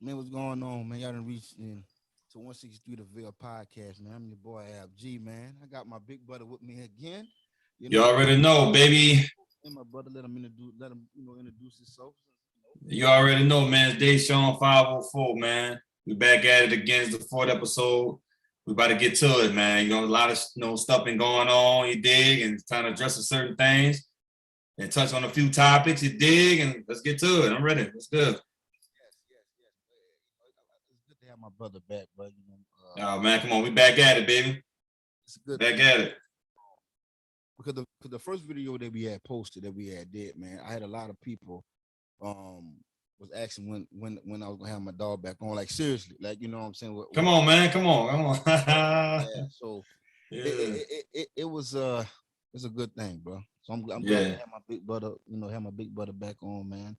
Man, what's going on, man? Y'all done reached in to 163 The Ville podcast, man. I'm your boy Ab G, man. I got my big brother with me again. You You know, already know, baby. and my brother let him, introduce himself. You already know, man. It's Deshaun 504, man. We back at it again. It's the fourth episode. We about to get to it, man. A lot of stuff been going on, you dig, and it's time to address certain things and touch on a few topics, you dig, and let's get to it. I'm ready. Let's go. Yes. It's good to have my brother back, but Oh man, come on, we back at it, baby. it's good Back at it. because the first video that we had posted that we had did, man. I had a lot of people was asking when I was gonna have my dog back on, like seriously, like you know what I'm saying. Come on, man. Come on. Yeah, so Yeah. it was it's a good thing, bro. So I'm glad Yeah. to have my big brother, have my big brother back on, man.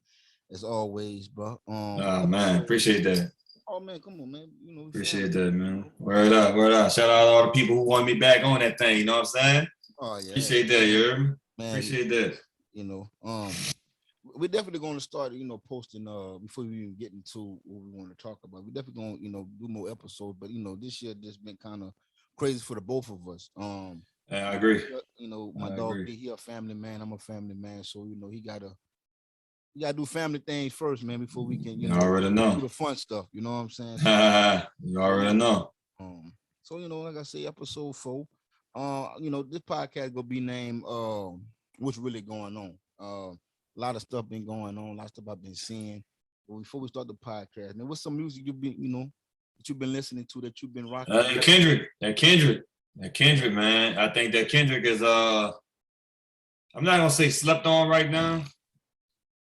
As always, bro. Oh man, appreciate that. Oh man, come on, man. We Appreciate family, that, man. Word up, word up. Shout out to all the people who want me back on that thing. You know what I'm saying? Oh yeah, Appreciate that, you heard me? man. Appreciate that. We're definitely going to start, posting before we even get into what we want to talk about. We're definitely going, to do more episodes, but this year just been kind of crazy for the both of us. I agree. My dog, he a family man. I'm a family man, so you gotta do family things first, man, before we can, You already know. do the fun stuff. You know what I'm saying? You already know. So like I say, episode 4. This podcast gonna be named "What's Really Going On." A lot of stuff been going on, a lot of stuff I've been seeing. But before we start the podcast, now what's some music you've been, that you've been listening to, that you've been rocking? Kendrick, man. I think that Kendrick is I'm not gonna say slept on right now,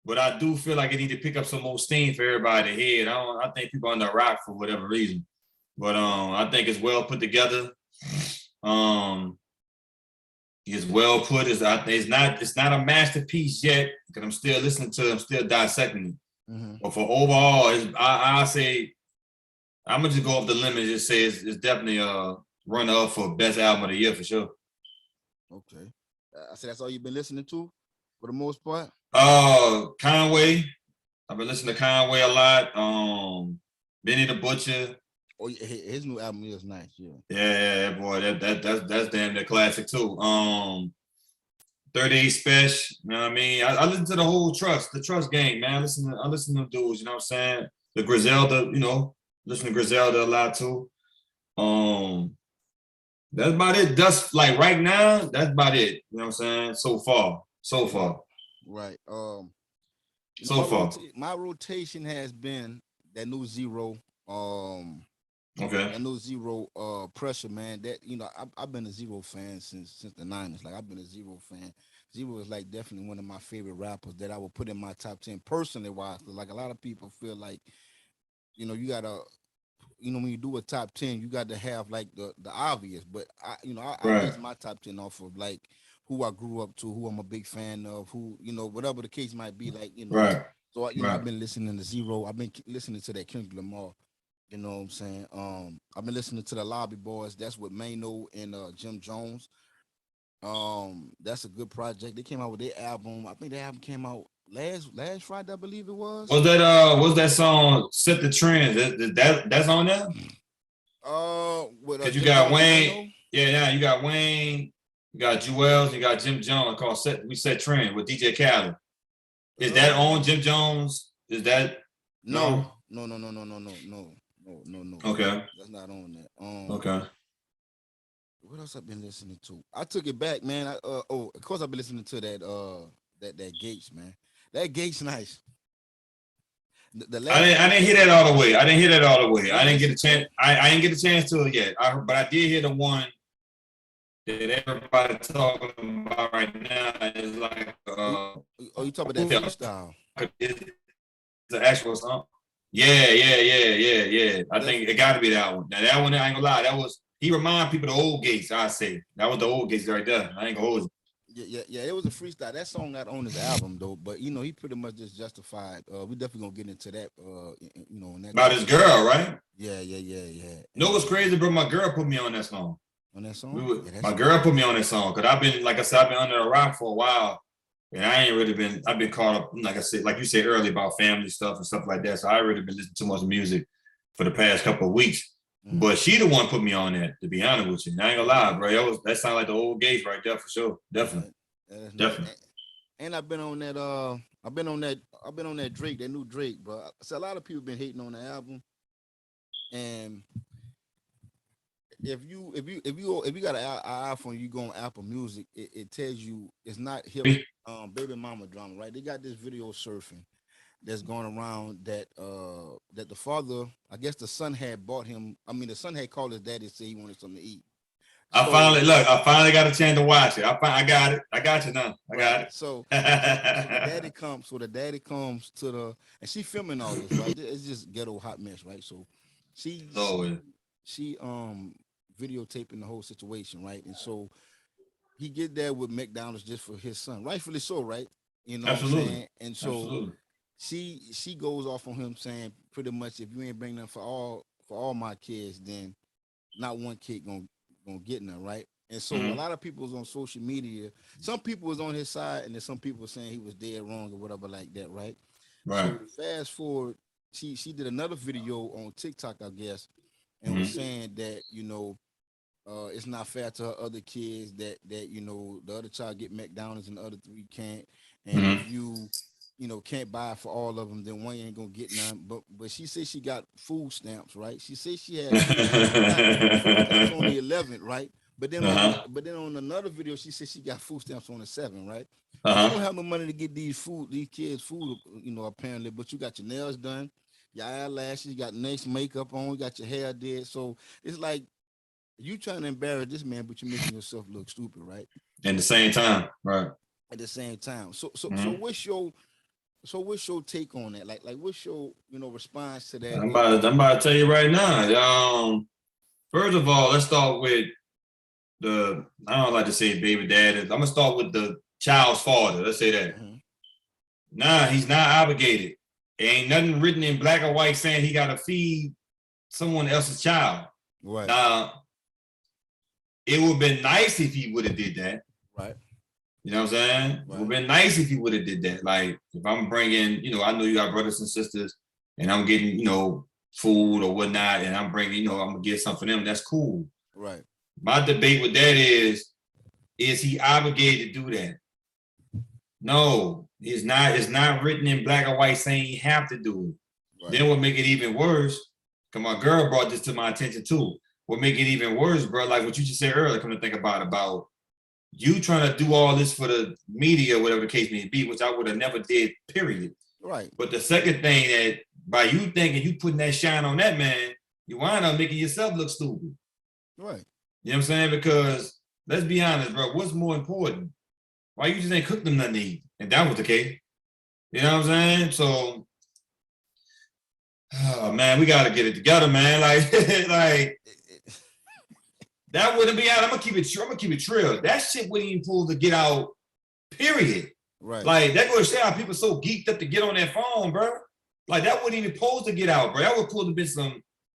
but I do feel like it need to pick up some more steam for everybody to head. I think people are under a rock for whatever reason. But I think it's well put together. It's well put. It's not a masterpiece yet, because I'm still listening to it, I'm still dissecting it. Mm-hmm. But for overall, I say I'm gonna just go off the limb and just say it's definitely a runner up for best album of the year for sure. Okay. I said that's all you've been listening to for the most part? Conway. I've been listening to Conway a lot. Benny the Butcher. Oh, his new album is nice, yeah. Yeah, boy, that's damn near classic too. 38 Special, you know what I mean? I listen to the whole Trust gang, man. I listen to them dudes, you know what I'm saying? The Griselda, listen to Griselda a lot too. That's about it. That's like right now, that's about it. You know what I'm saying? So far. Right. My rotation has been that new Zero. Okay. That new Zero Pressure, man. That I've been a Zero fan since the 90s. Like I've been a Zero fan. Zero is like definitely one of my favorite rappers that I would put in my top 10 personally wise. Like a lot of people feel like, you gotta, when you do a top 10, you got to have like the obvious. But I base my top 10 off of like who I grew up to, who I'm a big fan of, who, whatever the case might be, like, Right. So I've been listening to Zero. I've been listening to that Kendrick Lamar. You know what I'm saying? I've been listening to the Lobby Boys. That's with Mano and Jim Jones. That's a good project. They came out with their album. I think their album came out last Friday, I believe it was. Was that song Set the Trend? That's on there? Because you got Wayne. Yeah, you got Wayne, you got Jewels, you got Jim Jones called Set Trend with DJ Khaled. Is that on Jim Jones? Is that No. Okay. That's not on that. Okay. What else I've been listening to? I took it back, man. Of course I've been listening to that Gates, man. That Gates nice. I didn't hear that all the way. I didn't get a chance. I didn't get a chance to it yet. But I did hear the one that everybody talking about right now. Is like you talking about that freestyle? It's the actual song. Yeah. I think it got to be that one. Now that one, I ain't gonna lie. He remind people of the old Gates. I say that was the old Gates right there. I ain't gonna hold you. Yeah. It was a freestyle. That song not on his album though, but he pretty much just justified. We definitely gonna get into that. About his girl, right? Yeah. Know what's crazy, bro? My girl put me on that song. On that song? My girl put me on that song because I've been under a rock for a while. And I ain't really been. I've been caught up, like I said, like you said earlier about family stuff and stuff like that. So I really been listening to too much music for the past couple of weeks. Mm-hmm. But she the one put me on that. To be honest with you, and I ain't gonna lie, bro. That sound like the old gates right there for sure. Definitely, Right. That's nice. definitely. And I've been on that. I've been on that Drake, that new Drake, bro. So a lot of people been hating on the album, and if you got an iPhone, you go on Apple Music, it tells you it's not hip baby mama drama, right? They got this video surfing that's going around that the father, I guess the son had bought him. I mean, the son had called his daddy and said he wanted something to eat. So I finally got a chance to watch it. I got it. I got you now. I right, got it. so the daddy comes to the and she filming all this, right? It's just ghetto hot mess, right? So she So she she videotaping the whole situation, right? And so he get there with McDonald's just for his son, rightfully so, right? You know what I'm absolutely, saying? And so absolutely. she goes off on him saying pretty much if you ain't bring them for all my kids, then not one kid gonna get none, right? And so a Mm-hmm. lot of people was on social media. Some people was on his side, and then some people were saying he was dead wrong or whatever like that, right? Right. So fast forward, she did another video on TikTok, I guess, and was Mm-hmm. saying that it's not fair to her other kids that the other child get McDonald's and the other three can't. And Mm-hmm. if you can't buy for all of them, then one ain't gonna get none. But she said she got food stamps, right? She said she got food stamps on the 11th, right? uh-huh. But then on another video, she said she got food stamps on the 7th, right? So you Uh-huh. don't have no money to get these kids food, apparently. But you got your nails done, your eyelashes, you got nice makeup on, you got your hair did. So it's like you trying to embarrass this man, but you're making yourself look stupid, right? At the same time, right. At the same time. So Mm-hmm. what's your take on that? Like what's your response to that? I'm about to tell you right now. First of all, let's start with I don't like to say baby dad. I'm gonna start with the child's father. Let's say that. Mhm. Nah, he's not obligated. Ain't nothing written in black or white saying he gotta feed someone else's child. Right, Now, it would have been nice if he would have did that. right, You know what I'm saying? It would have right, been nice if he would have did that. Like if I'm bringing, I know you got brothers and sisters, and I'm getting, food or whatnot, and I'm bringing, I'm gonna get something for them. That's cool. right, My debate with that is he obligated to do that? No, it's not. It's not written in black or white saying he have to do it. right, Then what make it even worse? Cause my girl brought this to my attention too. What make it even worse, bro? Like what you just said earlier. Come to think about you trying to do all this for the media, whatever the case may be, which I would have never did. Period. right, But the second thing that by you thinking you putting that shine on that man, you wind up making yourself look stupid. right. You know what I'm saying? Because let's be honest, bro. What's more important? Why you just ain't cook them nothing to eat? And that was the case. You know what I'm saying? So, oh man, we gotta get it together, man. Like, like that wouldn't be out. I'm gonna keep it. I'm gonna keep it trill. That shit wouldn't even pull to get out. Period. Right. Like that goes to show how people so geeked up to get on their phone, bro. Like that wouldn't even pose to get out, bro. That would pull to be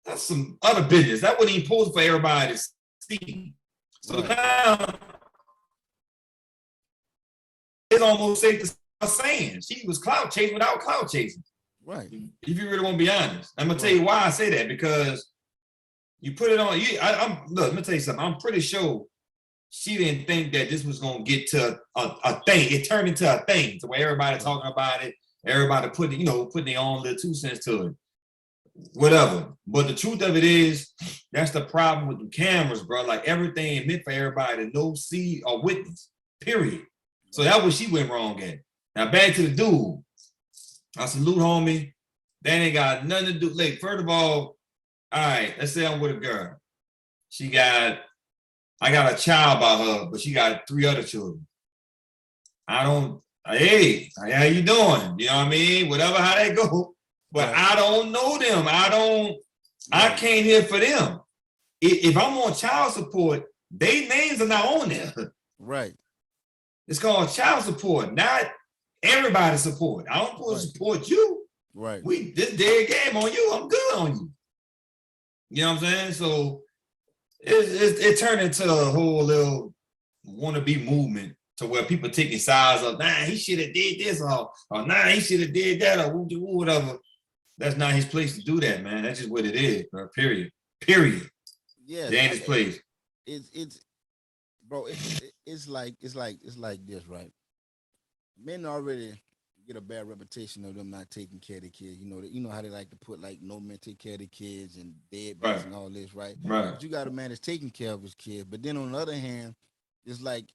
that's some other business. That wouldn't even pose for everybody to see. So Right. now it's almost safe to start saying she was clout chasing without clout chasing. Right. If you really want to be honest, I'm gonna tell Right. you why I say that because you put it on. Look. Let me tell you something. I'm pretty sure she didn't think that this was gonna get to a thing. It turned into a thing to where everybody talking about it. Everybody putting their own little 2 cents to it. Whatever. But the truth of it is, that's the problem with the cameras, bro. Like everything is meant for everybody to know, see, or witness. Period. So that's what she went wrong at. Now back to the dude. I salute homie. That ain't got nothing to do. Like, first of all right, let's say I'm with a girl. I got a child by her, but she got 3 other children. Hey, how you doing? You know what I mean? Whatever, how that go. But Right. I don't know them. I can't hear for them. If I'm on child support, their names are not on there. Right. It's called child support, not everybody support. I don't supposed to support you. Right. This dead game on you. I'm good on you. You know what I'm saying? So it turned into a whole little wannabe movement to where people taking sides of, nah, he should have did this, or nah, he should have did that, or whatever. That's not his place to do that, man. That's just what it is, bro. Period. Period. It Yes, ain't his place. it's bro. It's like this, right? Men already get a bad reputation of them not taking care of their kids. You know how they like to put like no men take care of their kids and Right. deadbeats and all this, right? Right. But you got a man that's taking care of his kids. But then on the other hand, it's like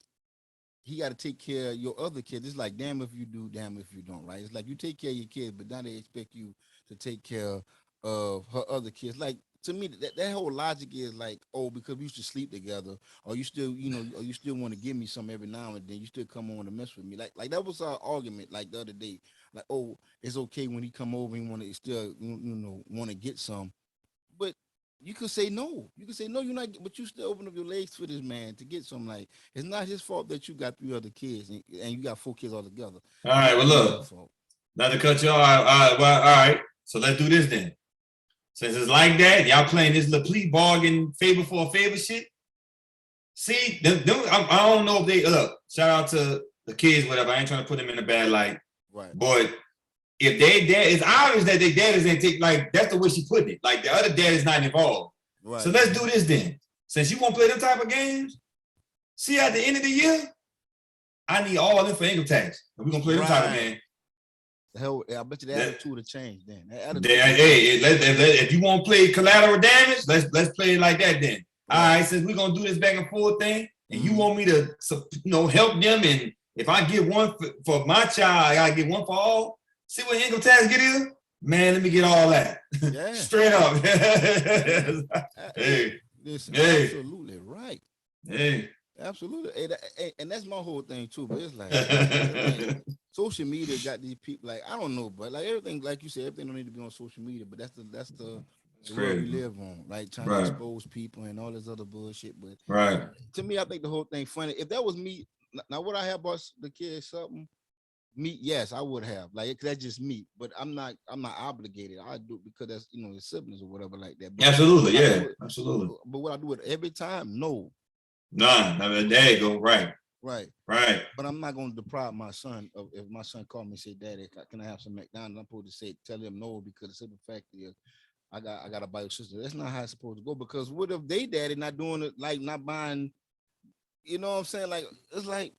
he got to take care of your other kids. It's like damn if you do, damn if you don't, right? It's like you take care of your kids, but now they expect you to take care of her other kids. Like to me, that whole logic is like, oh, because we used to sleep together, or you still, or you still want to give me some every now and then. You still come on to mess with me, like that was our argument, like the other day. Like, oh, it's okay when he come over and want to still, want to get some, but you could say no. You could say no. You're not, but you still open up your legs for this man to get some. Like it's not his fault that you got 3 other kids and you got 4 kids all together. All right, well, It's not your look, fault. not to cut you off. Well, all right. So let's do this then. Since it's like that, y'all playing this little plea bargain favor for a favor shit. See, I don't know if they look. Shout out to the kids, whatever. I ain't trying to put them in a bad light. Right. But if they dad, it's obvious that their dad isn't take like that's the way she put it. Like the other dad is not involved. Right. So let's do this then. Since you won't play them type of games, see at the end of the year, I need all in for income tax. And we're gonna play them type of game. Hell, I bet you the attitude would change then. Hey, if you want to play collateral damage, let's play it like that then. Right. All right, since we're gonna do this back and forth thing, and you want me to help them, and if I get one for my child, I gotta get one for all. See what income tax get is? Man, let me get all that. Yeah. Straight up. Hey, listen, absolutely right. Hey. Absolutely. And that's my whole thing too. But it's like social media got these people like I don't know, but like everything, like you said, everything don't need to be on social media. But that's the world we live on, like trying to expose people and all this other bullshit. But to me, I think the whole thing funny. If that was me, now would I have bought the kids something? Me, yes, I would have. Like that's just me. But I'm not obligated. I do it because that's the siblings or whatever like that. But absolutely, yeah, absolutely. But would I do it every time? No. None. There you go. Right. But I'm not going to deprive my son of if my son called me and said, "Daddy, can I have some McDonald's?" I'm supposed to tell him no because the simple fact is, I got to buy your sister. That's not how it's supposed to go. Because what if they daddy not doing it, like not buying? You know what I'm saying? Like it's like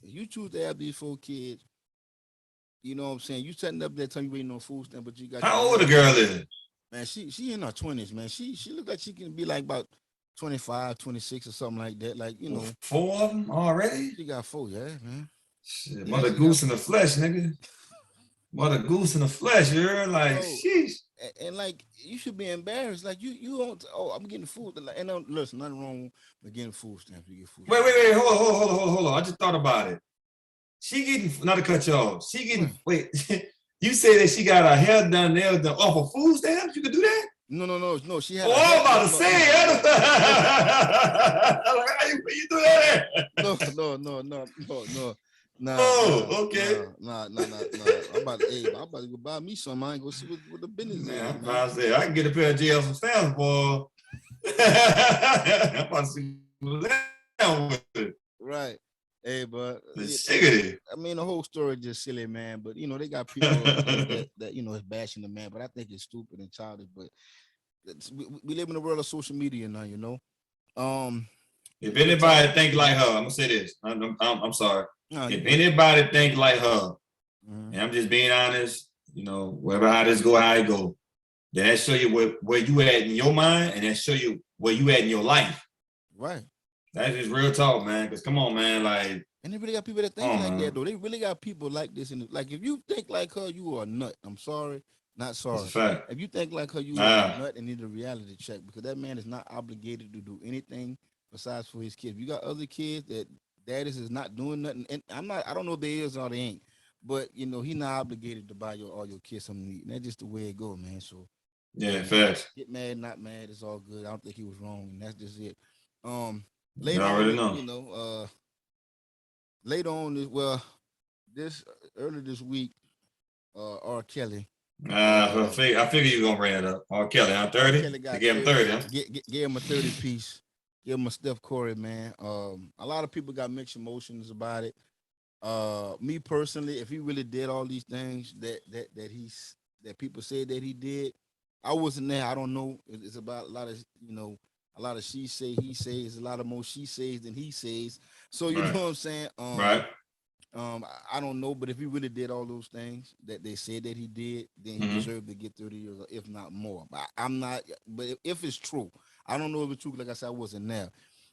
you choose to have these 4 kids. You know what I'm saying? You setting up that time you waiting on food stamp, but you got how old the girl is? Man, she in her 20s, man. She look like she can be like about 25, 26 or something like that. Like, 4 of them already? She got 4, yeah, man. Shit, mother goose in the flesh, nigga. Mother goose in the flesh, you're like, sheesh. And like, you should be embarrassed. Like, you don't, I'm getting food. And listen, nothing wrong with getting food stamps. You get food stamps. Wait, hold on. I just thought about it. She getting, not to cut you off, she getting, wait, you say that she got her hair done, nails done off of food stamps? You can do that? No. She had. I'm about to say it. How you do that? No. Nah. Oh, okay. Nah. I'm about to go buy me some. I ain't go see what the business is. I'm about to say I can get a pair of jails from stamps, boy. I'm about to see what's down with it. Right. Hey, but I mean, the whole story is just silly, man. But they got people that is bashing the man. But I think it's stupid and childish. But we live in a world of social media now, If anybody think like her, I'm gonna say this. I'm sorry. No, if anybody think like her, and I'm just being honest, wherever how this go, how it go, that show you where you at in your mind, and that show you where you at in your life. Right. That's just real talk, man. Because come on, man, like. And they really got people that think like that, though. They really got people like this. Like, if you think like her, you are a nut. I'm sorry. Not sorry. That's a fact. If you think like her, you are a nut and need a reality check because that man is not obligated to do anything besides for his kids. You got other kids that daddies is not doing nothing. And I don't know if they is or they ain't. But, he's not obligated to buy all your kids something to eat. And that's just the way it go, man. So. Yeah, facts. Get mad, not mad. It's all good. I don't think he was wrong. And that's just it. Later on, later on, early this week, R. Kelly. I figure you were gonna bring it up. R. Kelly, I'm 30. Kelly gave him 30. Huh? Gave him a 30 piece. give him a Steph Curry, man. A lot of people got mixed emotions about it. Me personally, if he really did all these things that people said that he did, I wasn't there. I don't know. It's about a lot of a lot of she say he says, a lot of more she says than he says. So you know Right. what I'm saying. Right. I don't know, but if he really did all those things that they said that he did, then he Mm-hmm. deserved to get 30 years, or if not more. I'm not. But if it's true, I don't know if it's true. Like I said, I wasn't there.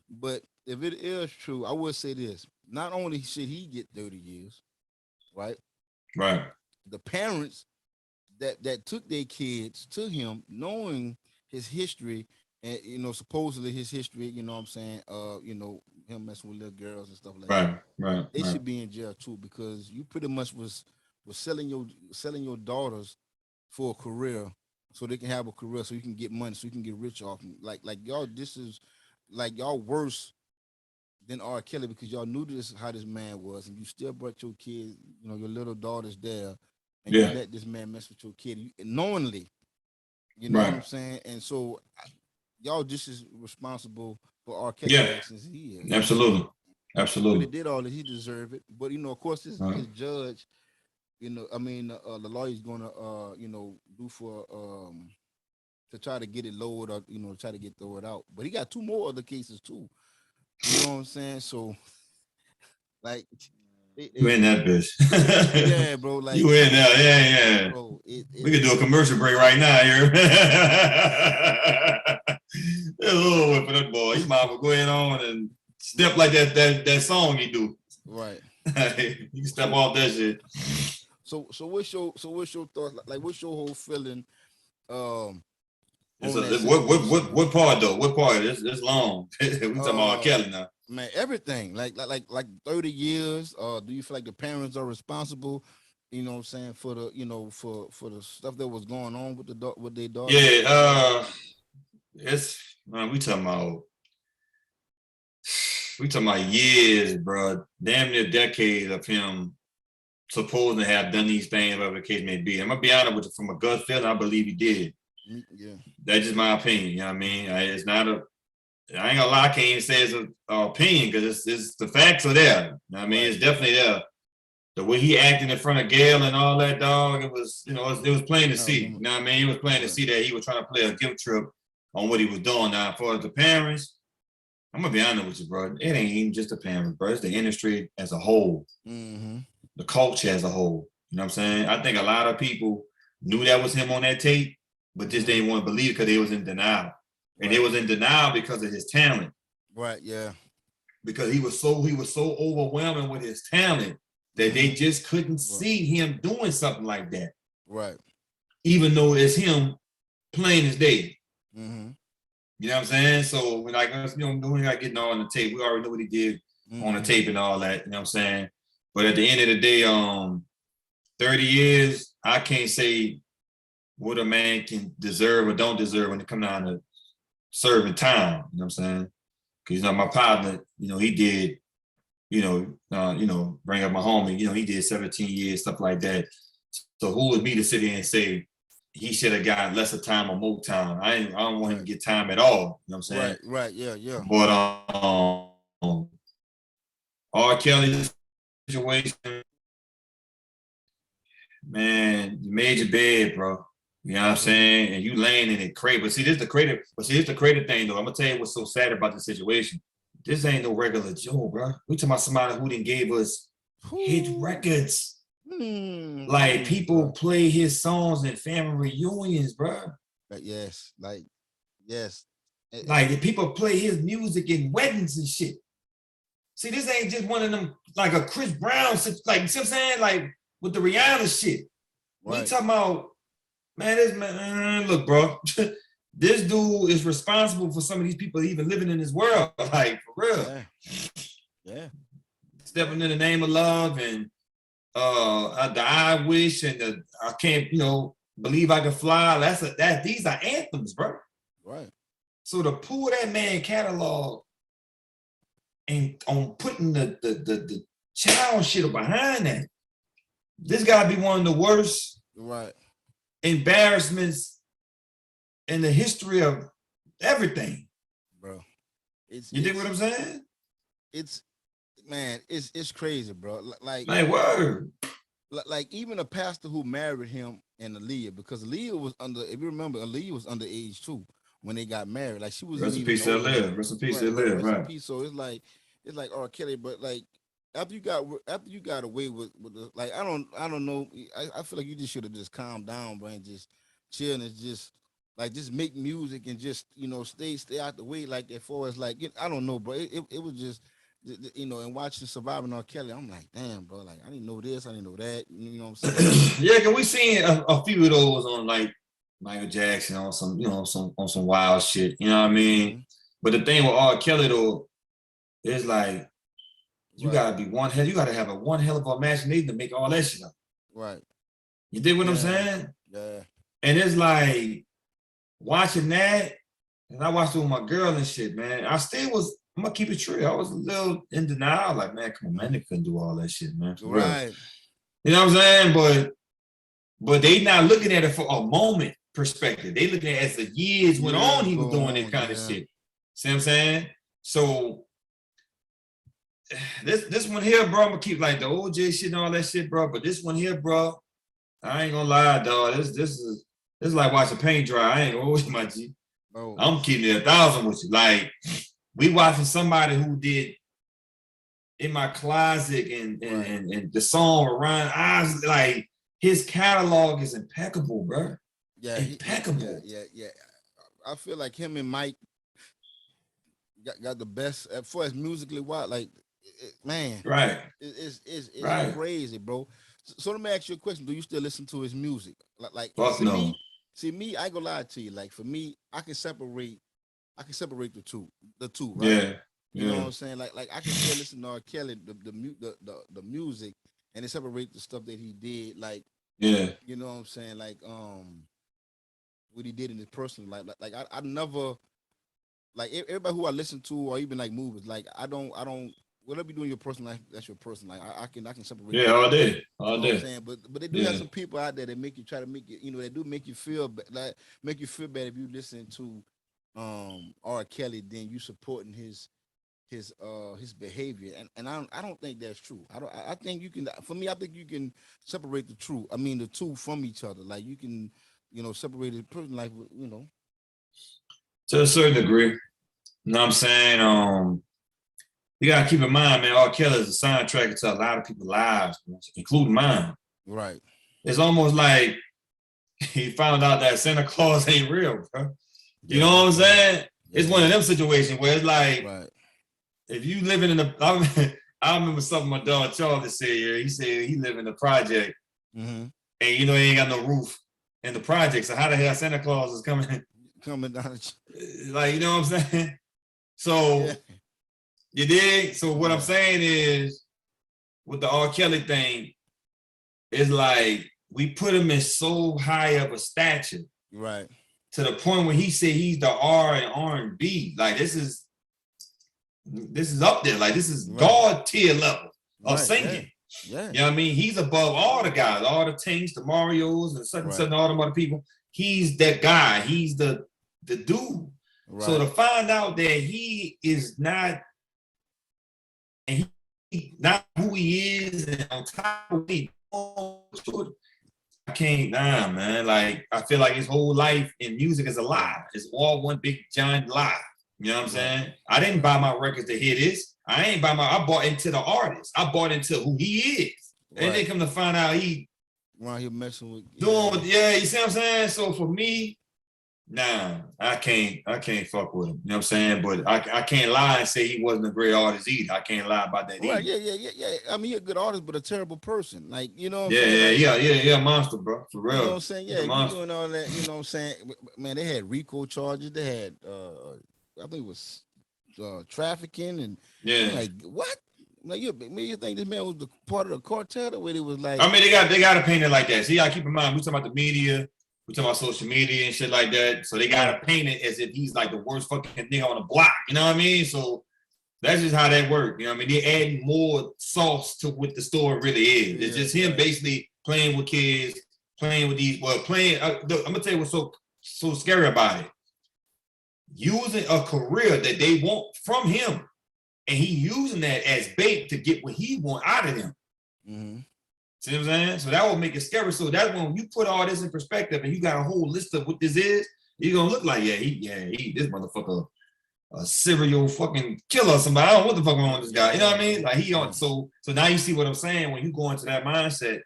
But if it is true, I would say this: not only should he get 30 years, right? Right. The parents that took their kids to him, knowing his history, and supposedly his history, what I'm saying, him messing with little girls and stuff like that, Right. Right. they Right. should be in jail too, because you pretty much was selling your daughters for a career, so they can have a career, so you can get money, so you can get rich off 'em. Like y'all, this is like y'all worse than R. Kelly, because y'all knew this how this man was, and you still brought your kids, your little daughters there, and you Yeah. let this man mess with your kid knowingly. You know what Right. I'm saying? And so y'all just as responsible for R. Kelly's Yeah. actions as he is. Absolutely. He really Absolutely. did all that. He deserved it. But of course, his Right. judge, I mean, the lawyer's gonna, do for to try to get it lowered, or try to get throw it out. But he got two more other cases too. You know what I'm saying? So like, You in that bitch. yeah, bro. Like, You in there. Yeah. Yeah. bro, We could do a commercial break right now here. It's a little bit for that boy. He might well go ahead on and step like that song he do. right. You can step So off that shit. what's your thoughts? Like, what's your whole feeling It's on that what situation, what man? part though? What part? It's long. We talking about R. Uh, Kelly now. man, everything. Like 30 years. Do you feel like the parents are responsible? You know what I'm saying, for the for the stuff that was going on with with their daughters and Yeah, stuff like that. it's man, we talking about years, bro. Damn near decades of him supposed to have done these things, whatever the case may be. I'm gonna be honest with you, from a gut feeling, I believe he did. Yeah. That's just my opinion. You know what I mean? It's not a. I ain't gonna lie, I can't even say it's an opinion, because it's the facts are there. You know what I mean? Right. It's definitely there. The way he acted in front of Gail and all that, dog, it was, it was plain to I see. remember. You know what I mean? It was plain to Right. see that he was trying to play a guilt trip on what he was doing. Now, for the parents, I'm gonna be honest with you, bro. It ain't even just the parents, bro. It's the industry as a whole, Mm-hmm. the culture as a whole. You know what I'm saying? I think a lot of people knew that was him on that tape, but just Mm-hmm. didn't want to believe it because they was in denial. And they Right. was in denial because of his talent. Right. Yeah. Because he was so overwhelming with his talent that they Mm-hmm. just couldn't Right. see him doing something like that, Right. even though it's him plain as day. Mm-hmm. You know what I'm saying? So when like us, we got getting all on the tape. We already know what he did on the Mm-hmm. tape and all that. You know what I'm saying? But at the end of the day, 30 years, I can't say what a man can deserve or don't deserve when it comes down to serving time. You know what I'm saying? Because my partner, he did, bring up my homie, he did 17 years, stuff like that. So who was me to sit here and say he should have got lesser time or more time? I don't want him to Right. get time at all. You know what I'm saying? Right. Right. Yeah. Yeah. But R. Kelly situation, man, you made your bed, bro. You know what I'm Mm-hmm. saying? And you laying in it crazy. But see, this is the creative. But see, this is the creative thing, though. I'm gonna tell you what's so sad about this situation. This ain't no regular Joe, bro. We talking about somebody who didn't gave us hit Who? records. Like people Bro. play his songs in family reunions, bro. But yes. Like, yes. Like people play his music in weddings and shit. See, this ain't just one of them like a Chris Brown, like you see what I'm saying? Like with the Rihanna shit. We Right. talking about, man, this man, look, bro. This dude is responsible for some of these people even living in this world. Like, for real. Yeah. Yeah. Stepping in the name of love and the I wish and the I can't, believe I can fly. These are anthems, bro. Right. So to pull that man catalog and on putting the child shit behind that, this gotta be one of the worst Right. embarrassments in the history of everything. Bro. It's You dig what it's I'm saying? it's man, it's crazy, bro. Like word. Like even a pastor who married him and Aaliyah, because Aaliyah was under, if you remember, Aaliyah was underage too when they got married. Like she wasn't Rest in even peace, they'll old enough. live. Rest in peace, they'll Right, live. rest in Right. peace. So it's like R. Kelly, but like after you got away with the, like I don't know. I feel like you just should have just calmed down, bro, and just chill and just like just make music and just stay out the way. Like as far as like I don't know, bro. It was just and watching Surviving R. Kelly, I'm like, damn, bro. Like I didn't know this, I didn't know that. You know what I'm saying? Yeah, cause we seen a few of those on like Michael Jackson on some, on some wild shit. You know what I mean? Mm-hmm. But the thing with R. Kelly though is like you Right, gotta be you gotta have a one hell of an imagination to make all that shit up. right. You dig what I'm Yeah, saying? yeah, And it's like watching that, and I watched it with my girl and shit, man. I'm gonna keep it true. I was a little in denial, like, man, come on, man, they couldn't do all that shit, man, for real. right. You know what I'm saying? But they not looking at it for a moment perspective. They looking at it as the years went on, Years he was go doing that on, kind of yeah. shit. See what I'm saying? So this one here, bro, I'm gonna keep like the OJ shit and all that shit, bro. But this one here, bro, I ain't gonna lie, dog. This is like watching paint dry. I ain't gonna hold you, my G. Oh, I'm keeping it 1,000 with you. Like we watching somebody who did In My Closet and right. and the song around eyes, like his catalog is impeccable, bro. Yeah, yeah, Impeccable. yeah, yeah. I feel like him and Mike got the best as far as musically. What like, man, Right. it's Right. crazy, bro. So let me ask you a question: do you still listen to his music? Like Fuck no. see me, I ain't gonna lie to you. Like for me, I can separate the two, right? Yeah. You know what Yeah. I'm saying? Like I can still listen to R. Kelly, the music, and then separate the stuff that he did. Like Yeah. you know what I'm saying? Like what he did in his personal life. Like I never like everybody who I listen to or even like movies. Like I don't whatever you do in your personal life, that's your personal life. I can separate Yeah, that. all day. You All know what I'm day. saying? But they do have Yeah. some people out there that make you try to make it. They do make you feel like make you feel bad if you listen to R. Kelly, then you supporting his behavior, and I don't think that's true. I think you can, for me, I think you can separate the two from each other. Like you can separate a person like To a certain degree. You know what I'm saying? You gotta keep in mind, man, R. Kelly is a soundtrack to a lot of people's lives, including mine. right. It's almost like he found out that Santa Claus ain't real, bro. You know Yeah, what I'm yeah, saying? It's one of yeah. them situations where it's like, Right. if you living in the, I remember something my dog Charlie said here. He said he live in the project, Mm-hmm. and he ain't got no roof in the project. So how the hell Santa Claus is coming? Coming down. Like, you know what I'm saying? Yeah. So you dig? So what I'm Yeah. saying is, with the R. Kelly thing, it's like we put him in so high of a stature Right. to the point where he said he's the R and R&B. Like this is up there. Like this is Right. God tier level of Right. Yeah. singing. Yeah. You know what I mean? He's above all the guys, all the Tinks, the Marios, and Right. such, all the other people. He's that guy. He's the dude. So Right. to find out that he is not, and he not who he is, and on top of it, I can't, nah, man. Like I feel like his whole life in music is a lie. It's all one big giant lie. You know what I'm Right. saying? I didn't buy my records to hear this. I bought into the artist. I bought into who he is. And then Right. come to find out he Around here messing with doing, yeah, you see what I'm saying? So for me, nah, I can't fuck with him. You know what I'm saying? But I can't lie and say he wasn't a great artist either. I can't lie about that Right, either. yeah. I mean, you're a good artist, but a terrible person. Like, you know what I'm Yeah, saying? yeah, Like, yeah, yeah, yeah, monster, bro. For you know what real. I'm saying? He's Yeah, a if you monster. doing all that, you know what I'm saying? Man, they had RICO charges. They had, I think it was trafficking, and I'm Yeah. like, what? Like, you think this man was the part of the cartel? The way it was like, I mean, they gotta paint it like that. See, I keep in mind we talking about the media, we talking about social media and shit like that. So they right, gotta paint it as if he's like the worst fucking nigga on the block. You know what I mean? So that's just how that works. You know what I mean? They're adding more sauce to what the story really is. It's is just him right, basically playing with kids, playing with these. Well, playing. I'm gonna tell you what's so scary about it. using a career that they want from him, and he using that as bait to get what he want out of them. Mm-hmm. See what I'm saying? So that will make it scary. So that's when you put all this in perspective and you got a whole list of what this is, you're gonna look like, he this motherfucker a serial fucking killer or somebody. I don't know what the fuck wrong with this guy. You know what I mean? Like he on so now you see what I'm saying. When you go into that mindset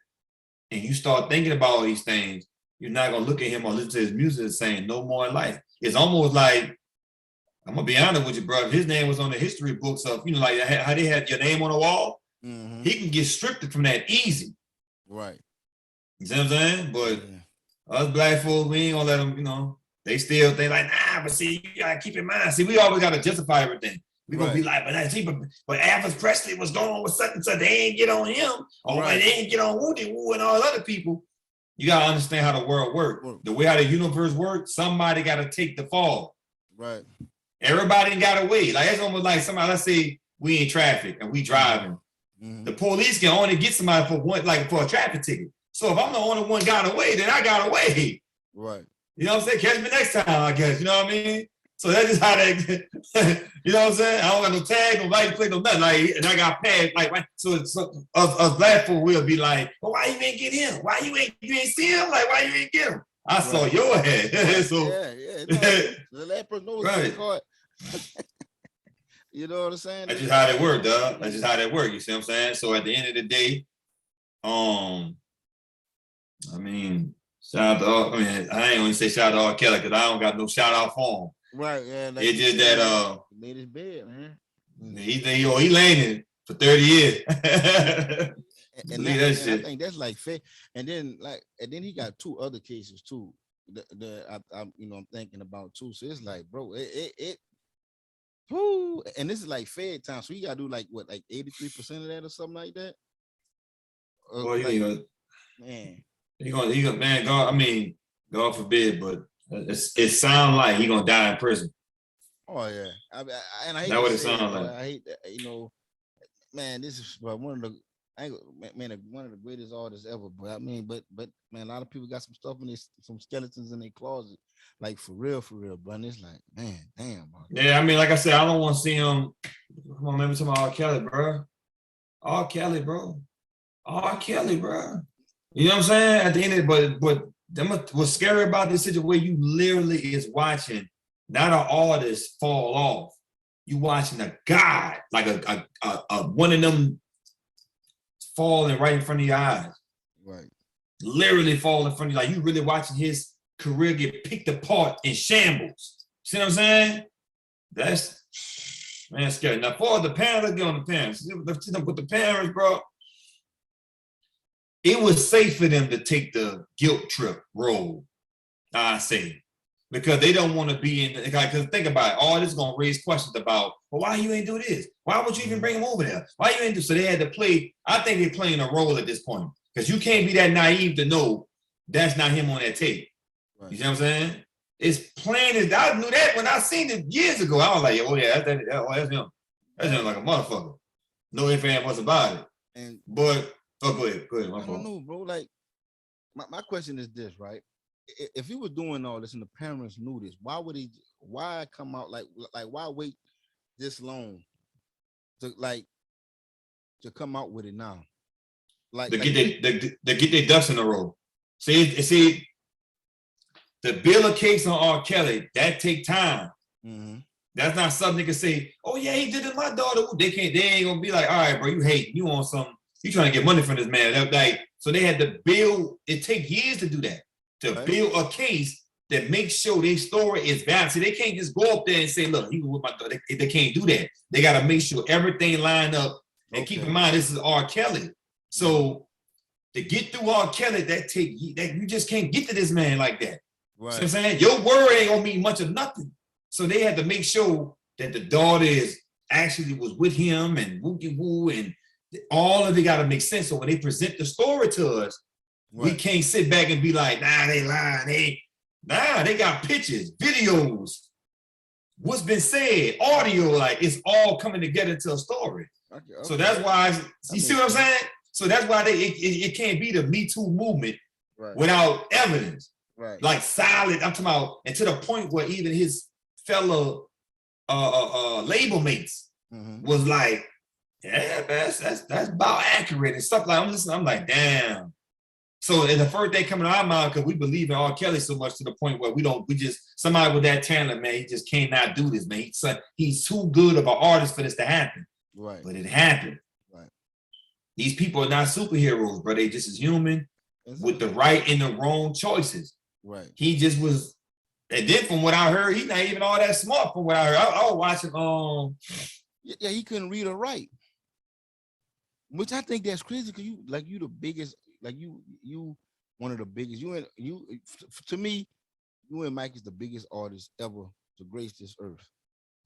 and you start thinking about all these things, you're not gonna look at him or listen to his music and saying no more in life. It's almost like, I'm gonna be honest with you, bro. If his name was on the history books of, like how they had your name on the wall, he can get stripped from that easy. Right. You see what I'm saying? But us black folks, we ain't gonna let them, they still think like, but see, you gotta keep in mind. See, we always gotta justify everything. We gonna be like, but Elvis Presley was going with such and such. They ain't get on him. Or they ain't get on Woody Woo and all other people. You gotta understand how the world works. The way how the universe works, somebody gotta take the fall. Right. Everybody ain't got away. Like it's almost like somebody, let's say we in traffic and we driving. Mm-hmm. The police can only get somebody for a traffic ticket. So if I'm the only one got away, then I got away. Right. You know what I'm saying? Catch me next time, I guess. You know what I mean? So that's just how they, you know what I'm saying? I don't got no tag, no license plate, no nothing. Like, and I got pads. Like, so us black folk will be like, well, why you ain't get him? Why you ain't see him? Like, why you ain't get him? I saw your head. So the last person knows caught. You know what I'm saying? That's just how that work, dog. That's just how that work. You see what I'm saying? So at the end of the day, I mean, shout out to I ain't gonna say shout out to R. Kelly because I don't got no shout out for him. Right, yeah. Like it's just that he made his bed, man. He laying for 30 years. and I think that's like fair. And then he got two other cases too. I'm thinking about too. So it's like, bro, and this is like Fed time. So you gotta do like 83% of that or something like that. Well, man. He gonna man, God forbid, but it sounds like he gonna die in prison. Oh yeah, and I hate that what it sounds like. I hate that, man. This is one of the greatest artists ever. But but man, a lot of people got some stuff some skeletons in their closet, like for real, bro. And it's like, man, damn. Bro. Yeah, like I said, I don't want to see him. Come on, remember talking about R. Kelly, bro. R. Kelly, bro. R. Kelly, bro. You know what I'm saying? At the end of it, but what's scary about this situation where you literally is watching not an artist fall off. You watching a god, like a one of them falling right in front of your eyes. Right. Literally fall in front of you. Like you really watching his career get picked apart in shambles. See what I'm saying? That's, man, scary. Now for the parents, let's get on the parents. With the parents, bro, it was safe for them to take the guilt trip role, I say, because they don't want to be in. Because think about it, all this is gonna raise questions about, well, why you ain't do this? Why would you even bring him over there? Why you ain't do? So they had to play. I think they're playing a role at this point because you can't be that naive to know that's not him on that tape. Right. You see what I'm saying? It's plain as I knew that when I seen it years ago. I was like, oh yeah, that's him. That's him like a motherfucker. No ifs, ands, buts about it. But go ahead. I don't know, bro. Like, my question is this, right? If he was doing all this and the parents knew this, why come out like why wait this long to come out with it now? To get their ducks in a row. See, the bill of case on R. Kelly, that take time. Mm-hmm. That's not something they can say, oh yeah, he did it, my daughter. They ain't gonna be like, all right, bro, you hate, you want something. You trying to get money from this man. So they had to build, it take years to do that. To build a case that makes sure their story is valid. See, they can't just go up there and say, look, he was with my daughter. They can't do that. They got to make sure everything line up. And keep in mind, this is R. Kelly. So to get through R. Kelly, that you just can't get to this man like that. Right. See what I'm saying? Your word ain't gonna mean much of nothing. So they had to make sure that the daughter actually was with him and woo and all of it got to make sense. So when they present the story to us, we can't sit back and be like, nah, they lying. They got pictures, videos, what's been said, audio, like it's all coming together to a story. Okay. So that's why, you see what I'm saying? So that's why it can't be the Me Too movement without evidence. Right. Like solid, I'm talking about, and to the point where even his fellow label mates was like, yeah, man, that's about accurate and stuff like. I'm listening. I'm like, damn. So in the first day coming to our mind, because we believe in R. Kelly so much to the point where we just somebody with that talent, man, he just cannot do this, man. He's too good of an artist for this to happen. Right. But it happened. Right. These people are not superheroes, bro. They just as human with the right and the wrong choices. Right. He just was. And then from what I heard, he's not even all that smart. From what I heard, I was watching. Yeah, he couldn't read or write. Which I think that's crazy because you the biggest, like you one of the biggest. To me, you and Mike is the biggest artist ever to grace this earth.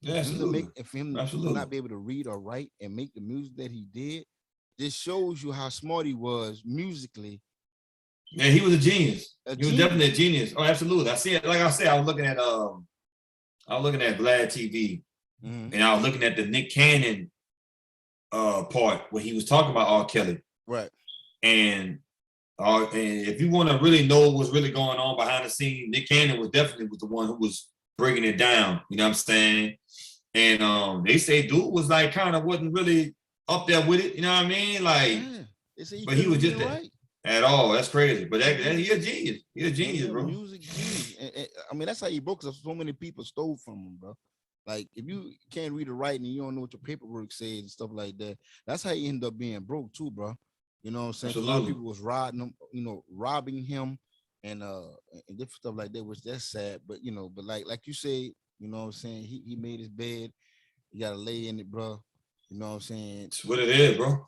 Yeah, absolutely. For him to not be able to read or write and make the music that he did, this shows you how smart he was musically. Yeah, he was a genius. He was definitely a genius. Oh, absolutely. I see it. Like I said, I was looking at Vlad TV, and I was looking at the Nick Cannon part where he was talking about R. Kelly. Right. And if you want to really know what's really going on behind the scenes, Nick Cannon was the one who was breaking it down. You know what I'm saying? And they say dude was like kind of wasn't really up there with it. You know what I mean? Like, but he was just right. At all. That's crazy. But he a genius. He a genius, bro. Music genius. And, I mean, that's how he broke. So many people stole from him, bro. Like, if you can't read or write and you don't know what your paperwork says and stuff like that, that's how he ended up being broke too, bro. You know what I'm saying? A lot of people was robbing him and different stuff like that, which that's sad. But but like you say, you know what I'm saying? He made his bed. You gotta lay in it, bro. You know what I'm saying? That's what it is, bro.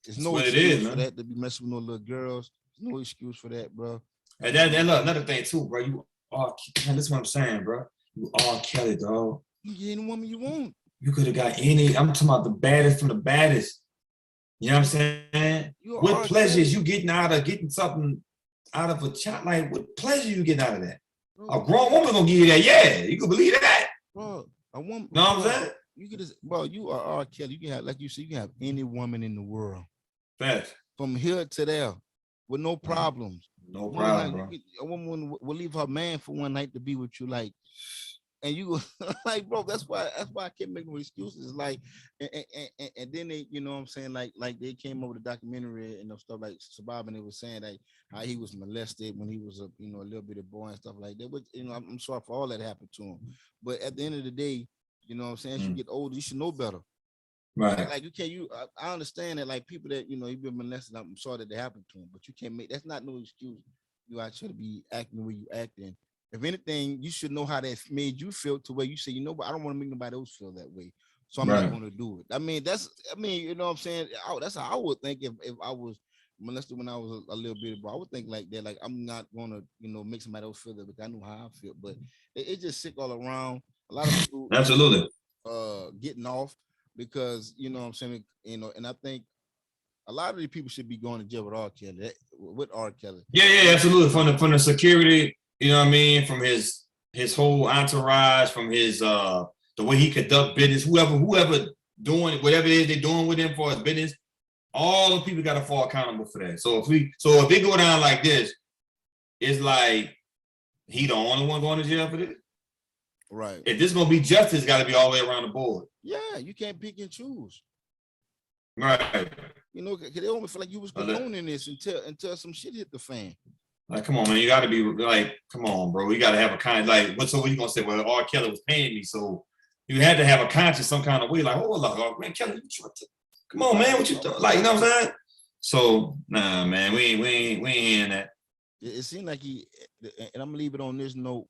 There's no excuse for that to be messing with no little girls. There's no excuse for that, bro. And that another thing too, bro. You are, that's what I'm saying, bro. You are Kelly, dog. You get any woman you want. You could have got any. I'm talking about the baddest from the baddest. You know what I'm saying? What pleasure is you getting out of getting something out of a child? Like, what pleasure you getting out of that? Bro, a grown woman gonna give you that. Yeah, you can believe that. Bro, a woman. Know what I'm saying? You could just, bro. You are R. Kelly. You can have, like you said, you can have any woman in the world. Facts. From here to there, with no problems. No problem, bro. A woman will leave her man for one night to be with you, like, and you like, bro. That's why I can't make no excuses. Like, and then they, you know what I'm saying, like they came over the documentary and stuff like Sabab, and they was saying like how he was molested when he was a little bitty boy and stuff like that. But I'm sorry for all that happened to him. But at the end of the day, you know what I'm saying, as you get older, you should know better. Right. Like you can't. I understand that, like, people that you've been molested. I'm sorry that happened to him, but you can't make. That's not no excuse. You actually be acting the way you acting. If anything, you should know how that made you feel to where you say, but I don't want to make nobody else feel that way, so I'm not going to do it. I mean, you know what I'm saying? That's how I would think if I was molested when I was a little bit, but I would think like that. Like, I'm not going to make somebody else feel that, but I know how I feel. But it's just sick all around. A lot of people absolutely getting off because you know what I'm saying. And I think a lot of these people should be going to jail with R. Kelly. Yeah, absolutely. From the security. You know what I mean? From his whole entourage, from his the way he conduct business, whoever doing whatever it is they're doing with him for his business, all the people got to fall accountable for that. So if they go down like this, it's like he the only one going to jail for this. Right. If this is gonna be justice, it's got to be all the way around the board. Yeah, you can't pick and choose. Right. Because they almost feel like you was condoning this until some shit hit the fan. Like, come on, man. You got to be like, come on, bro. You got to have a kind like, what you going to say? Well, R. Kelly was paying me. So you had to have a conscience some kind of way. Like, oh, man, Kelly, come on, man. What you doing? Like, you know what I'm saying? So, nah, man, we ain't in that. It seemed like and I'm going to leave it on this note.